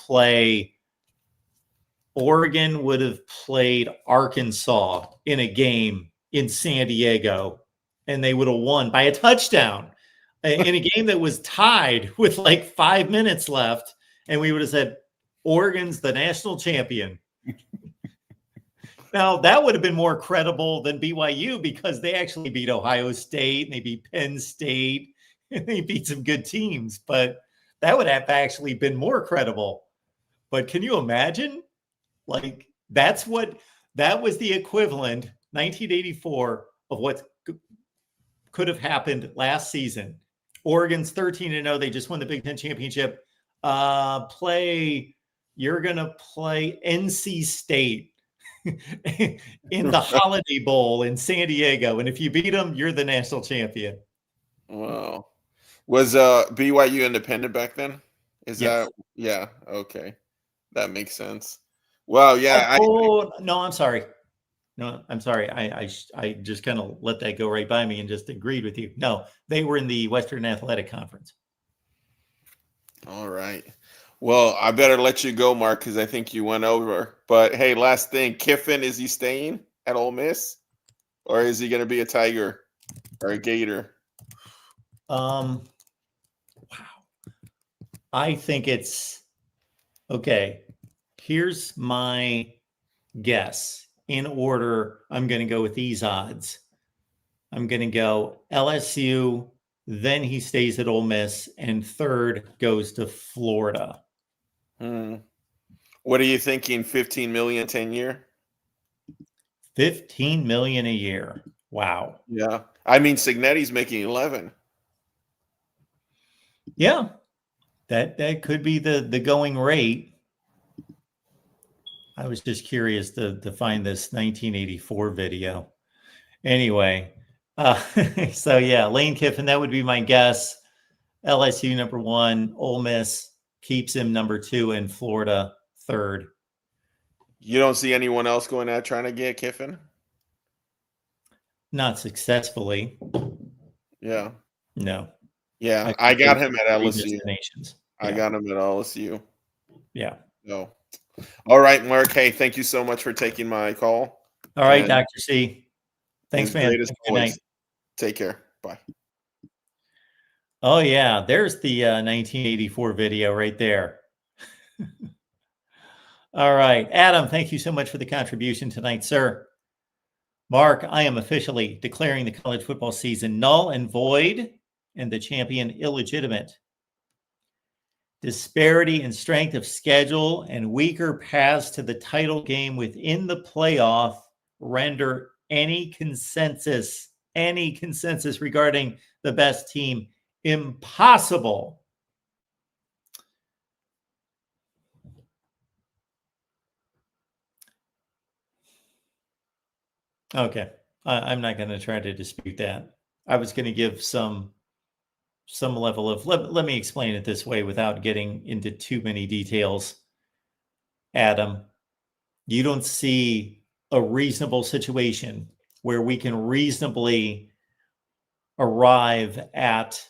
would have played Arkansas in a game in San Diego, and they would have won by a touchdown in a game that was tied with like 5 minutes left, and we would have said, Oregon's the national champion. Now, that would have been more credible than BYU because they actually beat Ohio State, and they beat Penn State, and they beat some good teams, but that would have actually been more credible. But can you imagine? Like, that was the equivalent, 1984, of what could have happened last season. Oregon's 13-0. They just won the Big Ten championship. You're going to play NC State in the Holiday Bowl in San Diego. And if you beat them, you're the national champion. Wow. Was BYU independent back then? Yes. That? Yeah. Okay. That makes sense. Well, yeah. No, I'm sorry. No, I'm sorry. I just kind of let that go right by me and just agreed with you. No, they were in the Western Athletic Conference. All right. Well, I better let you go, Mark, because I think you went over. But hey, last thing, Kiffin, is he staying at Ole Miss, or is he going to be a Tiger or a Gator? Wow. I think it's okay. Here's my guess. In order, I'm going to go with these odds. I'm going to go LSU, then he stays at Ole Miss, and third goes to Florida. What are you thinking? 15 million 10-year? 15 million a year. Wow. Yeah. I mean, Signetti's making 11. Yeah. That could be the going rate. I was just curious to find this 1984 video. Anyway, so yeah, Lane Kiffin, that would be my guess. LSU number 1, Ole Miss keeps him number 2, and Florida third. You don't see anyone else going out trying to get Kiffin? Not successfully. Yeah. No. Yeah, I got him at LSU. I Yeah. got him at LSU. Yeah. No. All right, Mark. Hey, thank you so much for taking my call. All right, And Dr. C. Thanks, man. great as Good night. always. Take care. Bye. Oh, yeah. There's the 1984 video right there. All right. Adam, thank you so much for the contribution tonight, sir. Mark, I am officially declaring the college football season null and void and the champion illegitimate. Disparity in strength of schedule and weaker paths to the title game within the playoff render any consensus regarding the best team impossible. Okay. I'm not going to try to dispute that. I was going to give some level of, let me explain it this way without getting into too many details. Adam, you don't see a reasonable situation where we can reasonably arrive at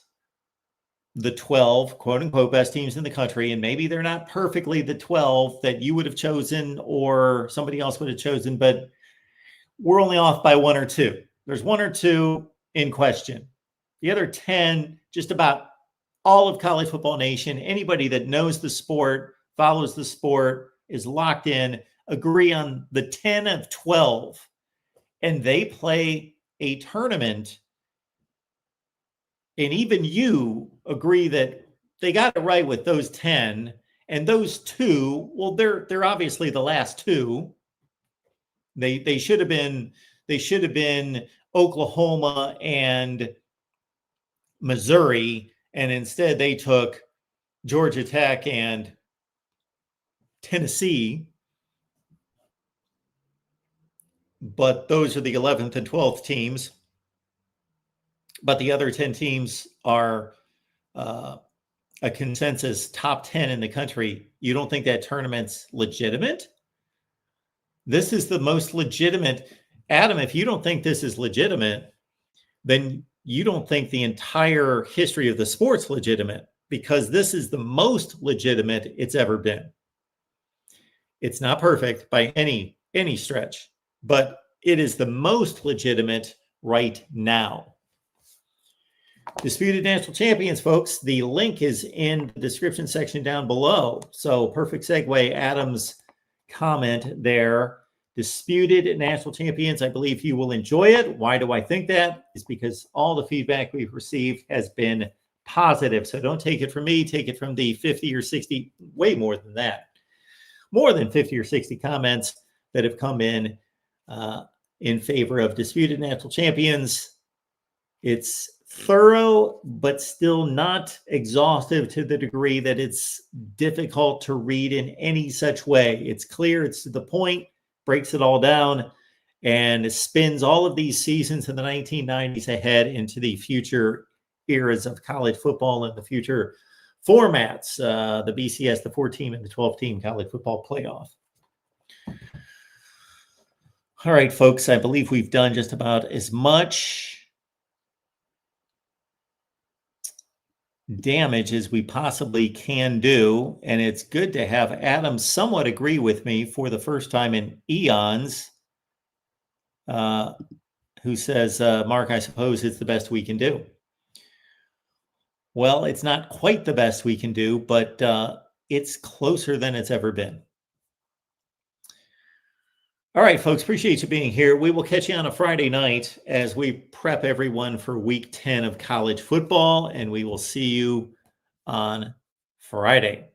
the 12 quote unquote best teams in the country, and maybe they're not perfectly the 12 that you would have chosen or somebody else would have chosen, but we're only off by 1 or 2. There's 1 or 2 in question. The other 10, just about all of college football nation, anybody that knows the sport, follows the sport, is locked in, agree on the 10 of 12, and they play a tournament. And even you agree that they got it right with those 10, and those 2, well, they're obviously the last 2. They should have been Oklahoma and Missouri, and instead they took Georgia Tech and Tennessee. But those are the 11th and 12th teams. But the other 10 teams are a consensus top 10 in the country, you don't think that tournament's legitimate? This is the most legitimate. Adam, if you don't think this is legitimate, then you don't think the entire history of the sport's legitimate, because this is the most legitimate it's ever been. It's not perfect by any stretch, but it is the most legitimate right now. Disputed National Champions, folks. The link is in the description section down below. So perfect segue, Adam's comment there. Disputed National Champions. I believe you will enjoy it. Why do I think that? It's because all the feedback we've received has been positive. So don't take it from me. Take it from the 50 or 60, way more than that. More than 50 or 60 comments that have come in favor of Disputed National Champions. It's thorough, but still not exhaustive to the degree that it's difficult to read in any such way. It's clear, it's to the point, breaks it all down, and it spins all of these seasons in the 1990s ahead into the future eras of college football and the future formats, the BCS, the 4-team, and the 12-team college football playoff. All right, folks, I believe we've done just about as much damage as we possibly can do, and it's good to have Adam somewhat agree with me for the first time in eons, who says, Mark, I suppose it's the best we can do. Well, it's not quite the best we can do, but it's closer than it's ever been. All right, folks, appreciate you being here. We will catch you on a Friday night as we prep everyone for week 10 of college football, and we will see you on Friday.